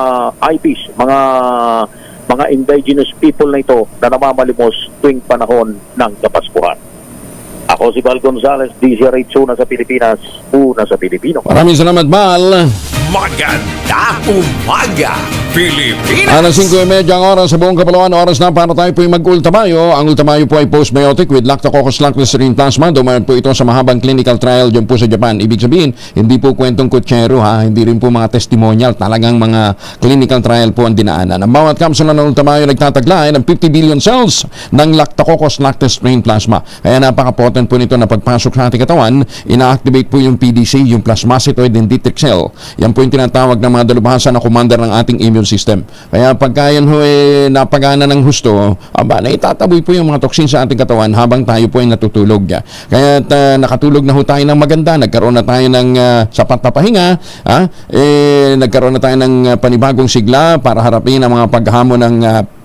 IPs, mga indigenous people na ito na namamalimos tuwing panahon ng Kapaskuhan. Ako si Val Gonzales, DZRH, una sa Pilipinas, una sa Pilipino. Maraming salamat, Val. Maganda umaga, Pilipinas! Alas 5:30 ang oras sa buong kapalawan. Oras na para tayo po mag-ultamayo. Ang ultamayo po ay postbiotic with Lactococcus lactosерine plasma. Dumaan po ito sa mahabang clinical trial dyan po sa Japan. Ibig sabihin, hindi po kwentong kutsero ha. Hindi rin po mga testimonial. Talagang mga clinical trial po ang dinaanan. Ang bawat kapsula ng ultamayo nagtataglay ng 50 billion cells ng Lactococcus lactosерine plasma. Kaya napaka-potent po nito na pagpasok sa ating katawan, ina-activate po yung PDC, yung plasmacytoid dendritic cell. Yan po yung tinatawag ng mga dalubhasa na commander ng ating immune system. Kaya pagka yan ho napagana ng husto, naitataboy po yung mga toxin sa ating katawan habang tayo po ay natutulog. Kaya nakatulog na ho tayo ng maganda, nagkaroon na tayo ng sapat na pahinga, nagkaroon na tayo ng panibagong sigla para harapin ang mga paghamon ng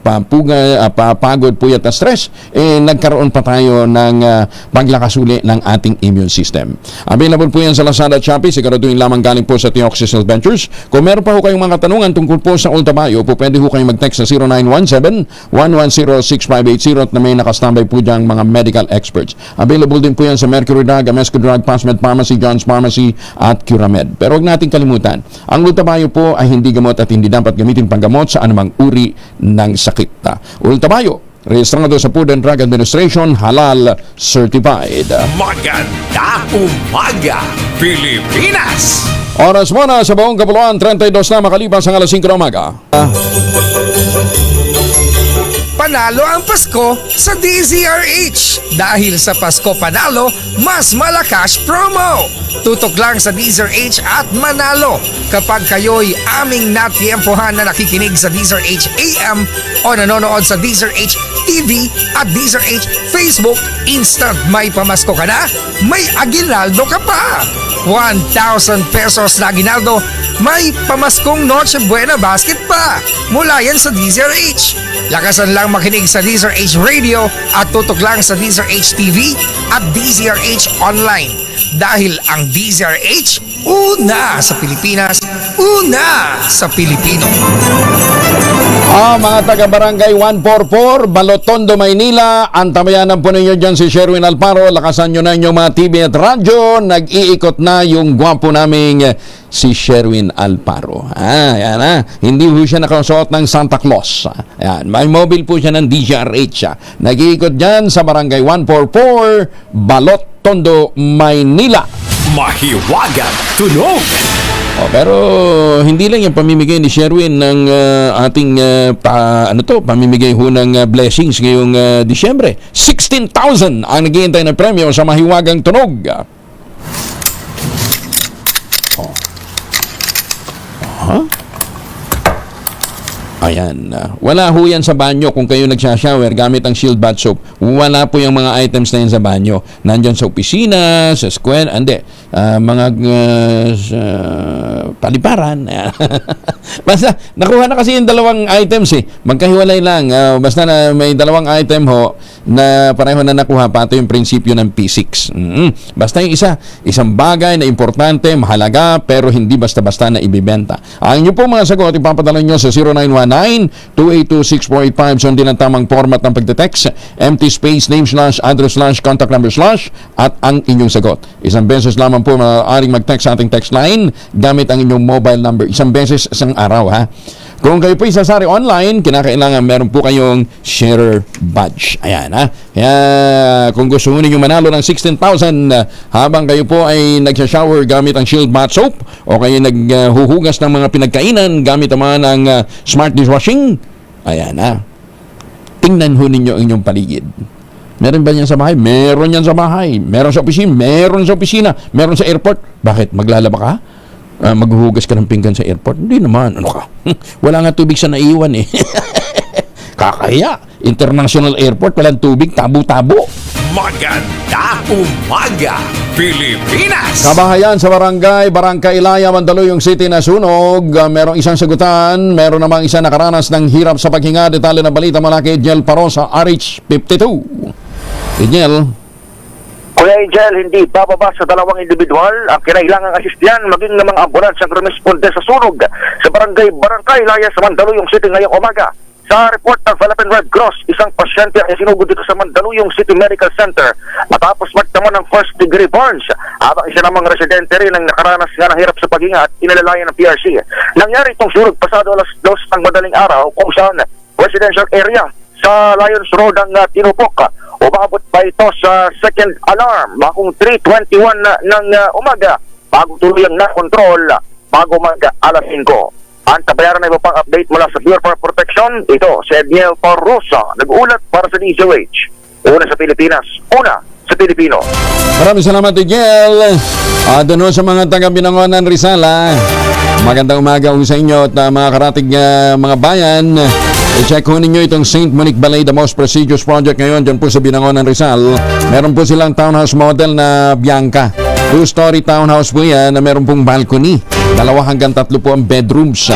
pagod, puyat at stress, nagkaroon pa tayo ng paglakas uli ng ating immune system. Available po yan sa Lazada at Shopee. Siguraduhin lamang galing po sa Theoxis Health Ventures. Kung meron pa ho kayong mga katanungan tungkol po sa Ultamayo, po pwede ho kayong mag-text sa 0917-110-6580 at na may nakastambay po dyan mga medical experts. Available din po yan sa Mercury Drug, Amesco Drug, Pasmed Pharmacy, John's Pharmacy at Curamed. Pero huwag natin kalimutan, ang Ultamayo po ay hindi gamot at hindi dapat gamitin panggamot sa anumang uri ng sakit. Ultamayo, rehistrado sa Food and Drug Administration, halal certified. Maganda umaga, Pilipinas! Oras muna sa buong kapuluan, 32 na makalipas ang alas 5 na umaga. Panalo ang Pasko sa DZRH. Dahil sa Pasko Panalo, mas malakas promo. Tutok lang sa DZRH at manalo kapag kayo'y aming natiempohan na nakikinig sa DZRH AM o nanonood sa DZRH TV at DZRH Facebook. Instant may pamasko ka na, may aginaldo ka pa. 1,000 pesos na aginaldo, may pamaskong Noche Buena basket pa. Mula yan sa DZRH. Lakasan lang makinig sa DZRH Radio at tutok lang sa DZRH TV at DZRH Online. Dahil ang DZRH, una sa Pilipinas, una sa Pilipino. Mga taga-barangay 144, Balotondo, Maynila, antabayanan po ninyo dyan si Sherwin Alparo. Lakasan nyo na inyong mga TV at radyo. Nag-iikot na yung gwapo naming si Sherwin Alparo. Yan Hindi po siya nakasuot ng Santa Claus. Yan. May mobile po siya ng DZRH. Nag-iikot dyan sa barangay 144, Balotondo, Maynila. Mahiwagang tunog! Pero hindi lang yung pamimigay ni Sherwin ng ating pamimigay ho ng blessings ngayong Disyembre. 16,000 ang naghihintay na premyo sa Mahiwagang Tunog. Ayan. Wala ho yan sa banyo kung kayo nagsashower gamit ang Shield Bath Soap. Wala po yung mga items na yan sa banyo. Nandyan sa opisina, sa square, mga paliparan. Basta, nakuha na kasi yung dalawang items Magkahiwalay lang. Basta na may dalawang item ho na pareho na nakuha pa. Ito yung prinsipyo ng P6. Basta yung isang bagay na importante, mahalaga, pero hindi basta-basta na ibibenta. Ang inyo po mga sagot, ipapadala nyo sa 0919-282-6485. Sundin ang tamang format ng pagte-text, empty space, name / address / contact number / at ang inyong sagot. Isang beses lamang po maaaring mag-text sa ating text line gamit ang inyong mobile number. Isang beses isang araw Kung kayo po isasari online, kinakailangan meron po kayong sharer badge. Ayan ha. Kaya kung gusto mo ninyong manalo ng 16,000 habang kayo po ay nagsha-shower gamit ang Shield Bath Soap o kayo naghuhugas ng mga pinagkainan gamit naman ang Smart Dishwashing, ayan ha. Tingnan ho ninyo ang inyong paligid. Meron ba yan sa bahay? Meron yan sa bahay. Meron sa opisina? Meron sa opisina. Meron sa airport? Bakit? Maglalaba ka? Maghuhugas ka ng pinggan sa airport? Hindi naman. Ano ka? Wala nga tubig sa naiwan eh. Kakaya. International airport, walang tubig, tabo-tabo. Maganda umaga, Pilipinas! Kabahayan sa Barangay Ilaya, Mandaluyong City na sunog. Merong isang sagutan, meron namang isa nakaranas ng hirap sa paghinga. Detalye na balita mula kay Edniel Parosa, RH52. Edniel. Kuya Angel, hindi bababa sa dalawang individual ang kinailangang asistyan maging ng mga ambulans ang rumisponde sa sunog sa Barangay Ilaya sa Mandaluyong City ngayong umaga. Sa report ng Philippine Red Cross, isang pasyente ay sinugod dito sa Mandaluyong City Medical Center matapos magtamo ng first-degree burns habang isa namang residente rin ang nakaranas nga ng hirap sa paghinga at inalalayan ng PRC. Nangyari itong sunog pasado alas 2 ng madaling araw kung saan residential area sa Lions Road ang tinupok. Umabot pa ito sa second alarm bakong 3:21 ng umaga bago tuluyang na-control bago mag-alas 5. Ang tabayaran na iba pang update mula sa Bureau for Protection, ito si Edniel Parrosa, nag-uulat para sa DZOH. Una sa Pilipinas, una sa Pilipino. Maraming salamat, Edniel. Doon sa mga taga-Binangonan, Rizal, magandang umaga sa inyo at mga karatig mga bayan. I-check ho ninyo itong St. Monique Ballet, the most prestigious project ngayon dyan po sa Binangonan, Rizal. Meron po silang townhouse model na Bianca. 2-story townhouse po yan na meron pong balcony. 2 hanggang 3 po ang bedrooms.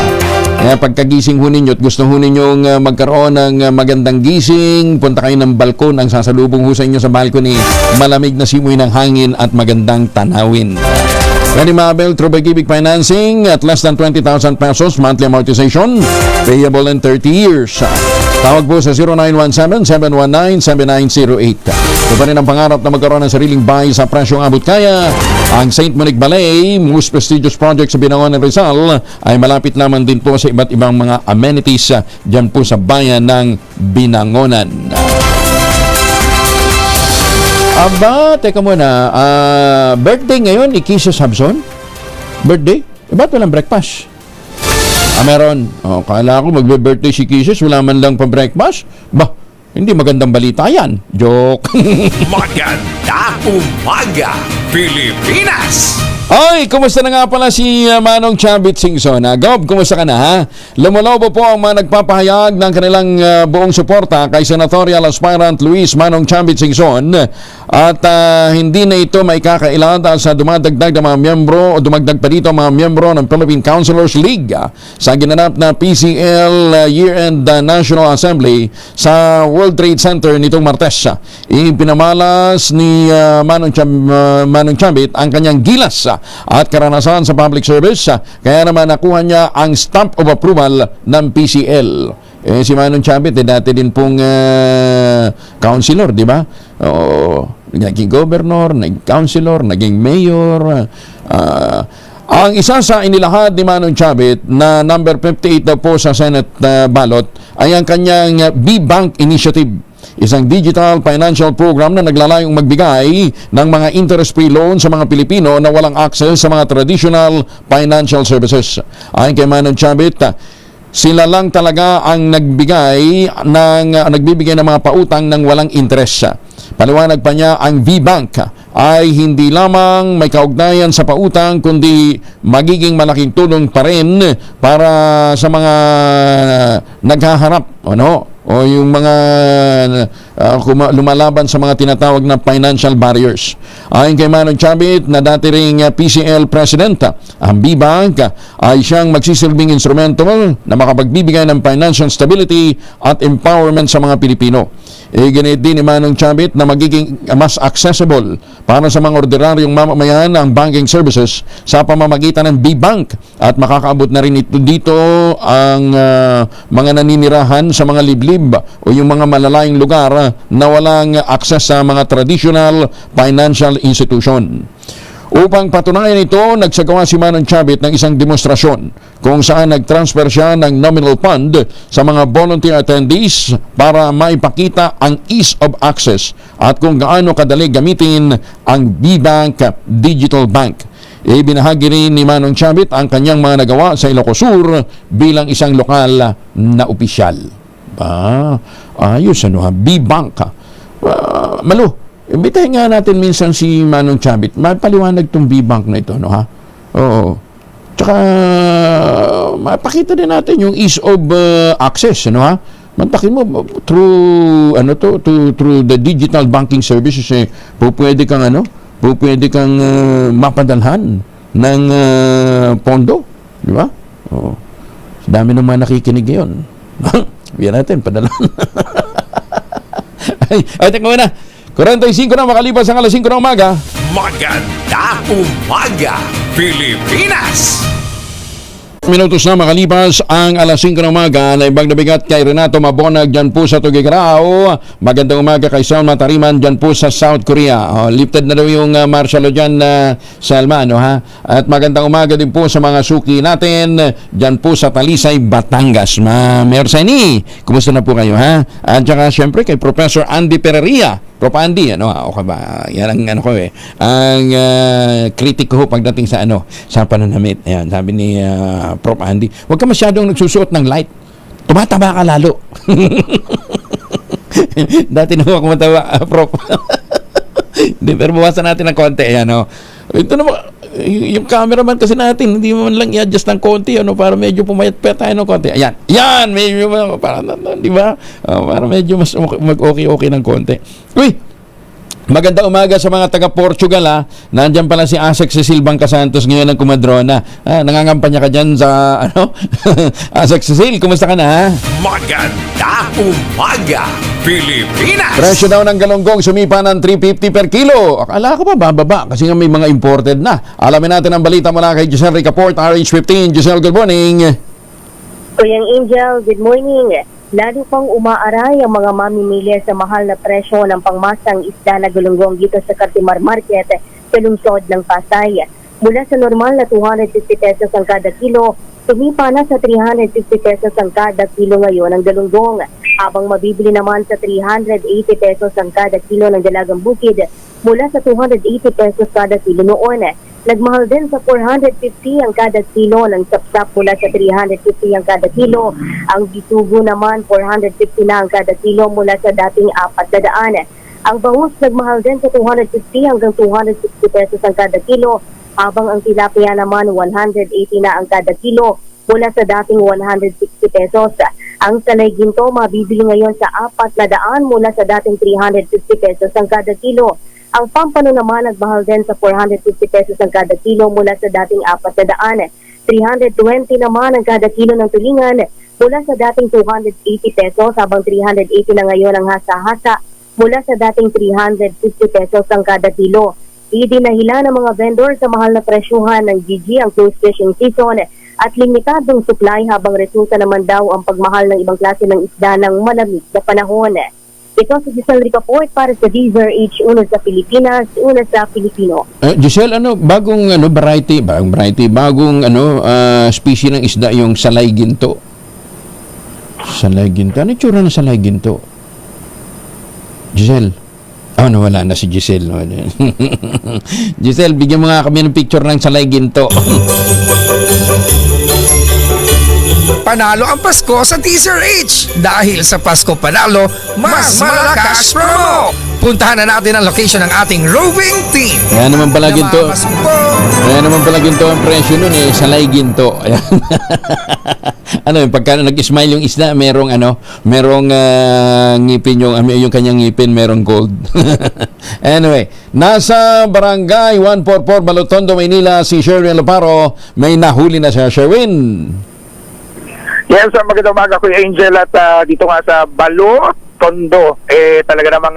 Kaya pagkagising ho ninyo at gusto ho ninyong magkaroon ng magandang gising, punta kayo ng balkon ang sasalubong ho sa inyo sa balcony. Malamig na simoy ng hangin at magandang tanawin. Pwede ma-avail through Pag-ibig Financing at less than 20,000 pesos monthly amortization, payable in 30 years. Tawag po sa 0917-719-7908. Ito pa rin ang pangarap na magkaroon ng sariling bahay sa presyong abot kaya. Ang St. Monique Ballet, most prestigious project sa Binangonan, Rizal, ay malapit naman din po sa iba't ibang mga amenities dyan po sa bayan ng Binangonan. Aba, teka muna. Birthday ngayon ni Kisha Sabson? Birthday? Ba't walang breakfast? Meron. Kala ko magbe-birthday si Kisha, wala man lang pa-breakfast. Bah, hindi magandang balita yan. Joke. Maganda umaga, Pilipinas! Ay, kumusta na nga pala si Manong Chambit Singson? Gob, kumusta ka na ha? Lumalobo po ang mga nagpapahayag ng kanilang buong suporta kay Senatorial Aspirant Luis Manong Chambit Singson at hindi na ito may kakailan dahil sa dumadagdag ng mga miyembro o dumagdag pa dito ang mga miyembro ng Philippine Councilors League sa ginanap na PCL Year-End National Assembly sa World Trade Center nitong Martes. Ipinamalas ni Manong Chambit ang kanyang gilas at karanasan sa public service, kaya naman nakuha niya ang stamp of approval ng PCL. Si Manong Chambit dati din pong councilor, di ba? Naging governor, naging councilor, naging mayor. Ang isa sa inilahad ni Manong Chambit na number 58 daw po sa Senate ballot ay ang kanyang B-Bank Initiative. Isang digital financial program na naglalayong magbigay ng mga interest-free loan sa mga Pilipino na walang access sa mga traditional financial services. Ayon kay Manong Chambit, sila lang talaga ang nagbibigay ng mga pautang ng walang interest. Paliwanag pa niya, ang V-Bank ay hindi lamang may kaugnayan sa pautang kundi magiging malaking tulong pa rin para sa mga naghaharap o yung mga lumalaban sa mga tinatawag na financial barriers. Ayon kay Manong Chambit na dati ring PCL President, ang B-Bank ay siyang magsisilbing instrumento na makapagbibigay ng financial stability at empowerment sa mga Pilipino. Ganit din ni Manong Chambit na magiging mas accessible para sa mga ordinaryong mamamayan ang banking services sa pamamagitan ng B-Bank at makakaabot na rin dito ang mga naninirahan sa mga liblib o yung mga malalayong lugar na walang access sa mga traditional financial institution. Upang patunayan ito, nagsagawa si Manong Chavit ng isang demonstrasyon kung saan nag-transfer siya ng nominal fund sa mga volunteer attendees para maipakita ang ease of access at kung gaano kadali gamitin ang BBank Digital Bank. Ibinahagi rin ni Manong Chavit ang kanyang mga nagawa sa Ilocos Sur bilang isang lokal na opisyal. Ayos ano ha, BBank ha. Malu, imbitahin nga natin minsan si Manong Chavit. Mapaliwanag tong B-Bank na ito, no ha? Oo. Tsaka, mapakita din natin yung ease of access, no ha? Mantakin mo through through the digital banking services pwede kang mapadalhan ng pondo, di ba? Oo. Dami ng mga nakikinig ngayon. Biyan natin, padalhan. ay, teka muna. 45 na makalipas ang alas 5 ng umaga. Maganda umaga, Pilipinas! Minutos na makalipas ang alas 5 ng umaga na ibang nabigat kay Renato Mabonag dyan po sa Tugigrao. Magandang umaga kay Salma Tariman dyan po sa South Korea. Lifted na daw yung martial law dyan Salma, no, ha? At magandang umaga din po sa mga suki natin dyan po sa Talisay, Batangas. Merseni, kumusta na po kayo, ha? At saka syempre kay Professor Andy Pereira. Prof. Andy, okay ba? Yan ang ang critic ko pagdating sa sa pananamit. Ayan, sabi ni Prof. Andy, huwag ka masyadong nagsusuot ng light. Tumataba ka lalo. Dati na ako matawa, Prof. Hindi, pero bawasan natin ng konti. Ayan, ito naman, yung cameraman kasi natin, hindi mo man lang i-adjust ng konti, para medyo pumayat-payat tayo ng konti. Ayan, medyo, para, di ba? Para medyo mas mag-okay ng konti. Uy! Maganda umaga sa mga taga-Portugal, ha. Nandiyan pala si Asek Cecil Bangcasantos ngayon ng Kumadrona. Nangangampanya ka dyan sa, Asek Cecil, kumusta ka na, ha? Maganda umaga, Pilipinas! Presyo daw ng galunggong sumipa ng 350 per kilo. Akala ko pa bababa kasi nga may mga imported na. Alamin natin ang balita mula kay Giselle Ricaport, RH15. Giselle, good morning. Kuyang Angel, good morning. Lalo pang umaaray ang mga mamimili sa mahal na presyo ng pangmasang isda na galunggong dito sa Cartimar Market sa lungsod ng Pasay. Mula sa normal na 250 pesos ang kada kilo, sumipa na sa 350 pesos ang kada kilo ngayon ang galunggong, habang mabibili naman sa 380 pesos ang kada kilo ng dalagang bukid mula sa 280 pesos kada kilo noon. Nagmahal din sa 450 ang kada kilo ng sapsap mula sa 350 ang kada kilo. Ang bisugo naman 450 na ang kada kilo mula sa dating 400. Ang bangus nagmahal din sa 250 hanggang 260 pesos ang kada kilo, habang ang tilapia naman 180 na ang kada kilo mula sa dating 160 pesos. Ang salay ginto mabibili ngayon sa 400 mula sa dating 350 pesos ang kada kilo. Ang pampano naman nagmahal din sa 450 pesos ang kada kilo mula sa dating 400. 320 naman ang kada kilo ng tulingan mula sa dating 280 pesos, habang 380 na ngayon ang hasa-hasa mula sa dating 350 pesos ang kada kilo. Idinahila ng mga vendor sa mahal na presyuhan ng GG ang close fishing season at limitadong supply, habang resulta naman daw ang pagmahal ng ibang klase ng isda ng malamig na panahon. Ito si Giselle Ricaport para sa DZRH, una sa Pilipinas, una sa Pilipino. Giselle, bagong bagong species ng isda yung salay ginto. Salay ginto. Ano itsura ng salay ginto? Giselle. Wala na si Giselle. No? Giselle, bigyan mo nga kami ng picture ng salay ginto. Panalo ang Pasko sa DZRH. Dahil sa Pasko Panalo, mas malakas promo. Puntahan na natin ang location ng ating roving team. Kaya naman pala ginto. Ang presyo nun salay ginto. Pagka nag-smile yung isda, merong ngipin yung kanyang ngipin, merong gold. Anyway, nasa Barangay 144 Balotondo, Maynila si Sherwin Loparo. May nahuli na siya, Sherwin. Yes, magandang umaga Kuya Angel, at dito nga sa Balotondo, talaga namang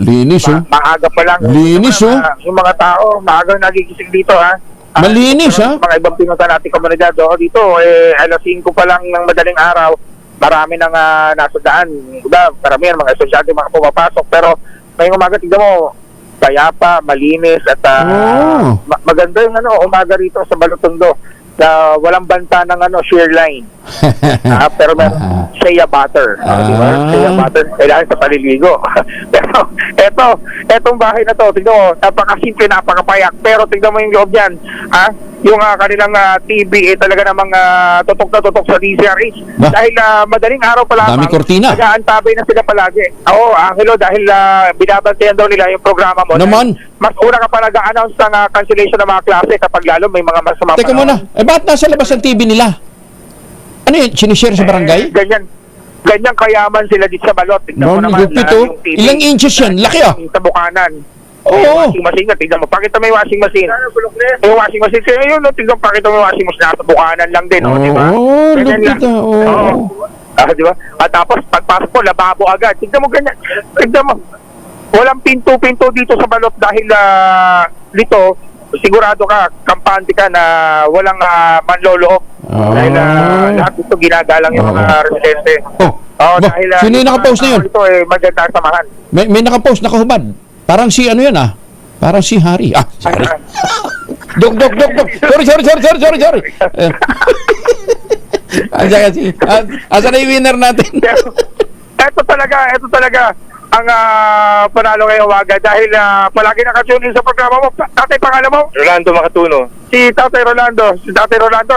linis, maaga pa lang. Linis, yung mga tao, maaga nagigising dito, ha. Malinis, ha? Mga ibang pinunta natin komunidad, dito, alas 5 pa lang ng madaling araw, marami nang nasa daan. Karamihan, mga estudyante, mga pumapasok. Pero ngayong umaga, tignan mo, payapa, malinis at maganda yung umaga rito sa Balotondo. Walang banta ng shear line. Pero meron shea butter. Diba? Shea butter, kailangan sa paliligo. Pero etong bahay na to, tignan mo, napakasimple, napakapayak. Pero tignan mo yung loob yan. Yung kanilang TV talaga namang tutok na tutok sa DZRH. Dahil madaling araw pa lamang, Dami kortina. nag-aantabay na sila palagi. Oo, Angelo, dahil binabantayan daw nila yung programa mo. Naman? Mas una ka pa nag-a-announce ng cancellation ng mga klase kapag lalo may mga masama. Teka muna, bakit nasa labas ang TV nila? Ano yun, sinishare sa barangay? Ganyan kayaman sila dito sa Balot. Tignan mo naman yung TV. Ilang inches yan? Laki Sa bukanan. Oo. Washing machine, tignan mo. Pakita mo yung washing machine. Yung washing machine, kaya yun, tignan, pakita mo yung washing machine. Nasa bukanan lang din, diba? Diba? At tapos, pagpasok po, lababo agad. Tignan mo ganyan. Tignan mo. Walang pinto-pinto dito sa Balot dahil dito, sigurado ka, kampante ka na walang manloloob. Dahil lahat dito ginagalang yung mga residente. Dahil sino yung nakapost na yun? Ito maganda ang samahan. May nakapost, nakahubad. Parang si ano yan Parang si Harry. Sorry. Dok. Sorry. Asa na yung winner natin? Ito talaga ang panalo ngayong umaga dahil palagi nakatune in sa programa mo. Tatay, pangalan mo? Rolando Makatuno. Si Tatay Rolando,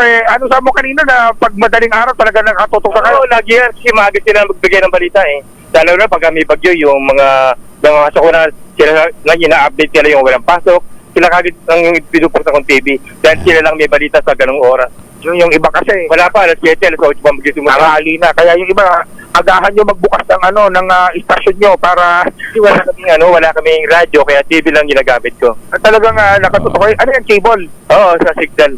ano sa mo kanina na pag madaling araw talaga nakatutok sa kayo? Oo, lagi yan. Kasi maaga sila magbigay ng balita Lalo na pag may bagyo, yung mga masok ko na sila lang ina-update nila yung walang pasok. Sila kagad ang pinupuksa kong TV dahil sila lang may balita sa ganung oras. Yung iba kasi wala pa, alas 7, alas 8 pa mag-simula. Nakahali na. Kaya yung iba, agahan nyo magbukas ng ng istasyon nyo para wala kaming radyo kaya TV lang ginagamit ko. Talagang nakatutok kayo. Ano yan, cable? Oo, sa signal.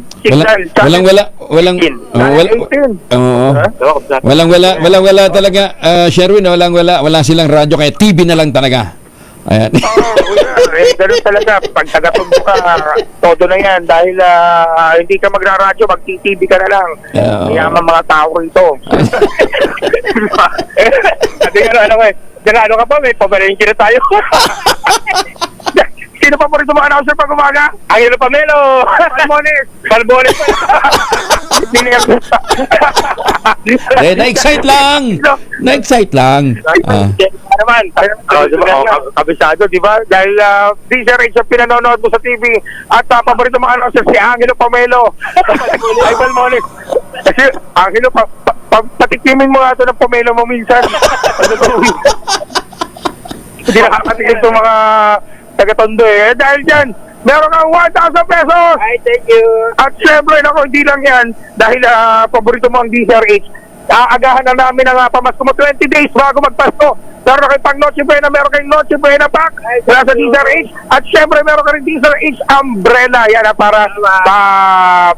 Walang talaga, Sherwin, wala silang radyo kaya TV na lang talaga. Ayan. Ganun talaga. Pag taga-tundo ka, todo na yan. Dahil hindi ka magra-radyo, mag-TV ka na lang. Yaman mga tao rito. Ano ka pa? May pabalengke na tayo. Sino pa po rito mga announcer pag umaga? Angelo Pamelo. Balbones. Na-excite lang. Naman. Kabisado, di ba? Dahil DZRH ang pinanonood mo sa TV at paborito mga announcer si Angelo Pamelo. Ay, Balbones. Kasi Angelo, patikimin mo nga ito ng Pamelo mo minsan. Hindi nakakatikin ito mga taga-tondo dahil dyan, meron kang 1,000 pesos! Ay, thank you! At syempre, hindi lang yan, dahil paborito mo ang DZRH, aagahan na namin ang pamasko mo 20 days bago magpasko. Meron kayong pang Noche Buena, meron kayong Noche Buena pack mula sa DZRH, at syempre meron kayong DZRH umbrella, yan para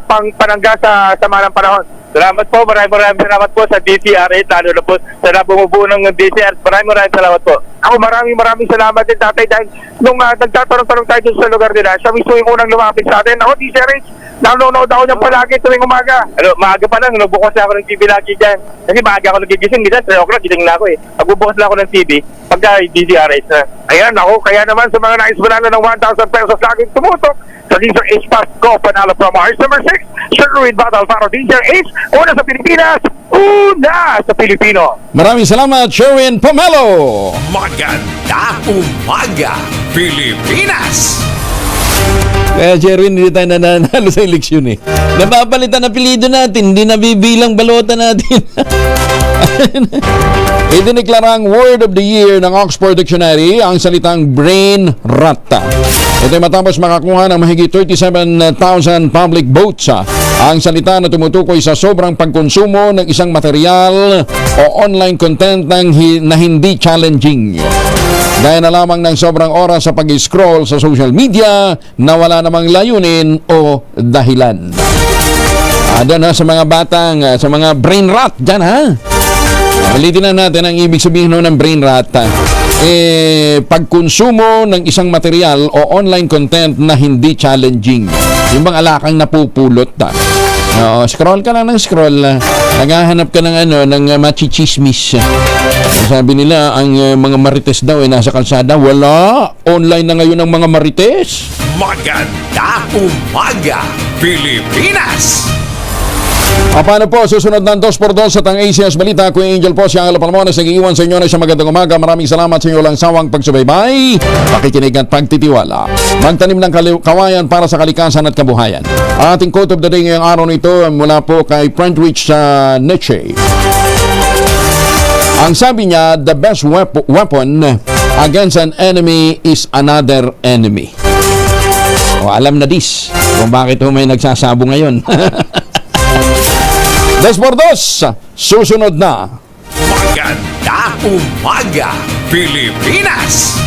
pang panangga sa malang panahon. Salamat po, maraming salamat po sa DZRH, lalo na po sa bumubuo ng DZRH. Maraming salamat po. Ako maraming salamat din, Tatay, dahil nung nagtatanong-tanong tayo sa lugar nila, siya mismo yung unang lumapit sa atin. Ako, DZRH, nanonood ako niyan palagi tuwing umaga. Maaga pa lang, bukas na ako ng TV lagi dyan. Kasi maaga ako nagigising, minsan 3 o'clock, gising na ako Magbubukas na ako ng TV, pagka DZRH na. Ayan, kaya naman sa mga nais manalo ng 1,000 pesos laging tumutok sa DZRH Pasko, panalo from Mars number 6, Sugar with Battle para DZRH, una sa Pilipinas, una sa Pilipino. Maraming salamat, Sherwin Pomelo. Maganda umaga, Pilipinas! Kaya Sherwin, hindi tayo nananalo sa eleksyon Napapalitan na apelyido natin, hindi nabibilang balota natin. Idineklarang Word of the Year ng Oxford Dictionary ang salitang brain rot. Ito ay matapos makakuha ng mahigit 37,000 public votes. Ang salita na tumutukoy sa sobrang pagkonsumo ng isang material o online content na hindi challenging. Gaya na lamang ng sobrang oras sa pag-scroll sa social media na wala namang layunin o dahilan. Doon sa mga batang, sa mga brain rot dyan Ulitin na natin ang ibig sabihin ng brain rot. Pagkonsumo ng isang material o online content na hindi challenging. Yung bang alakang napupulot Oo, scroll ka lang ng scroll. Naghahanap ka ng machichismis. Sabi nila, ang mga marites daw ay nasa kalsada. Wala. Online na ngayon ang mga marites. Maganda umaga, Pilipinas! Paano po, susunod ng 2x2 sa Tang ACS Balita. Kuya Angel po, siya ang Palmones, nag-iwan sa inyo na siya magandang umaga. Maraming salamat sa inyo lang sawang pagsubaybay, pakikinig at pagtitiwala. Magtanim ng kawayan para sa kalikasan at kabuhayan. Ating quote of the day ngayong araw nito mula po kay Friedrich Nietzsche. Ang sabi niya, the best weapon against an enemy is another enemy. O, alam na dis kung bakit may nagsasabo ngayon. 2x2, susunod na. Maganda umaga, Pilipinas!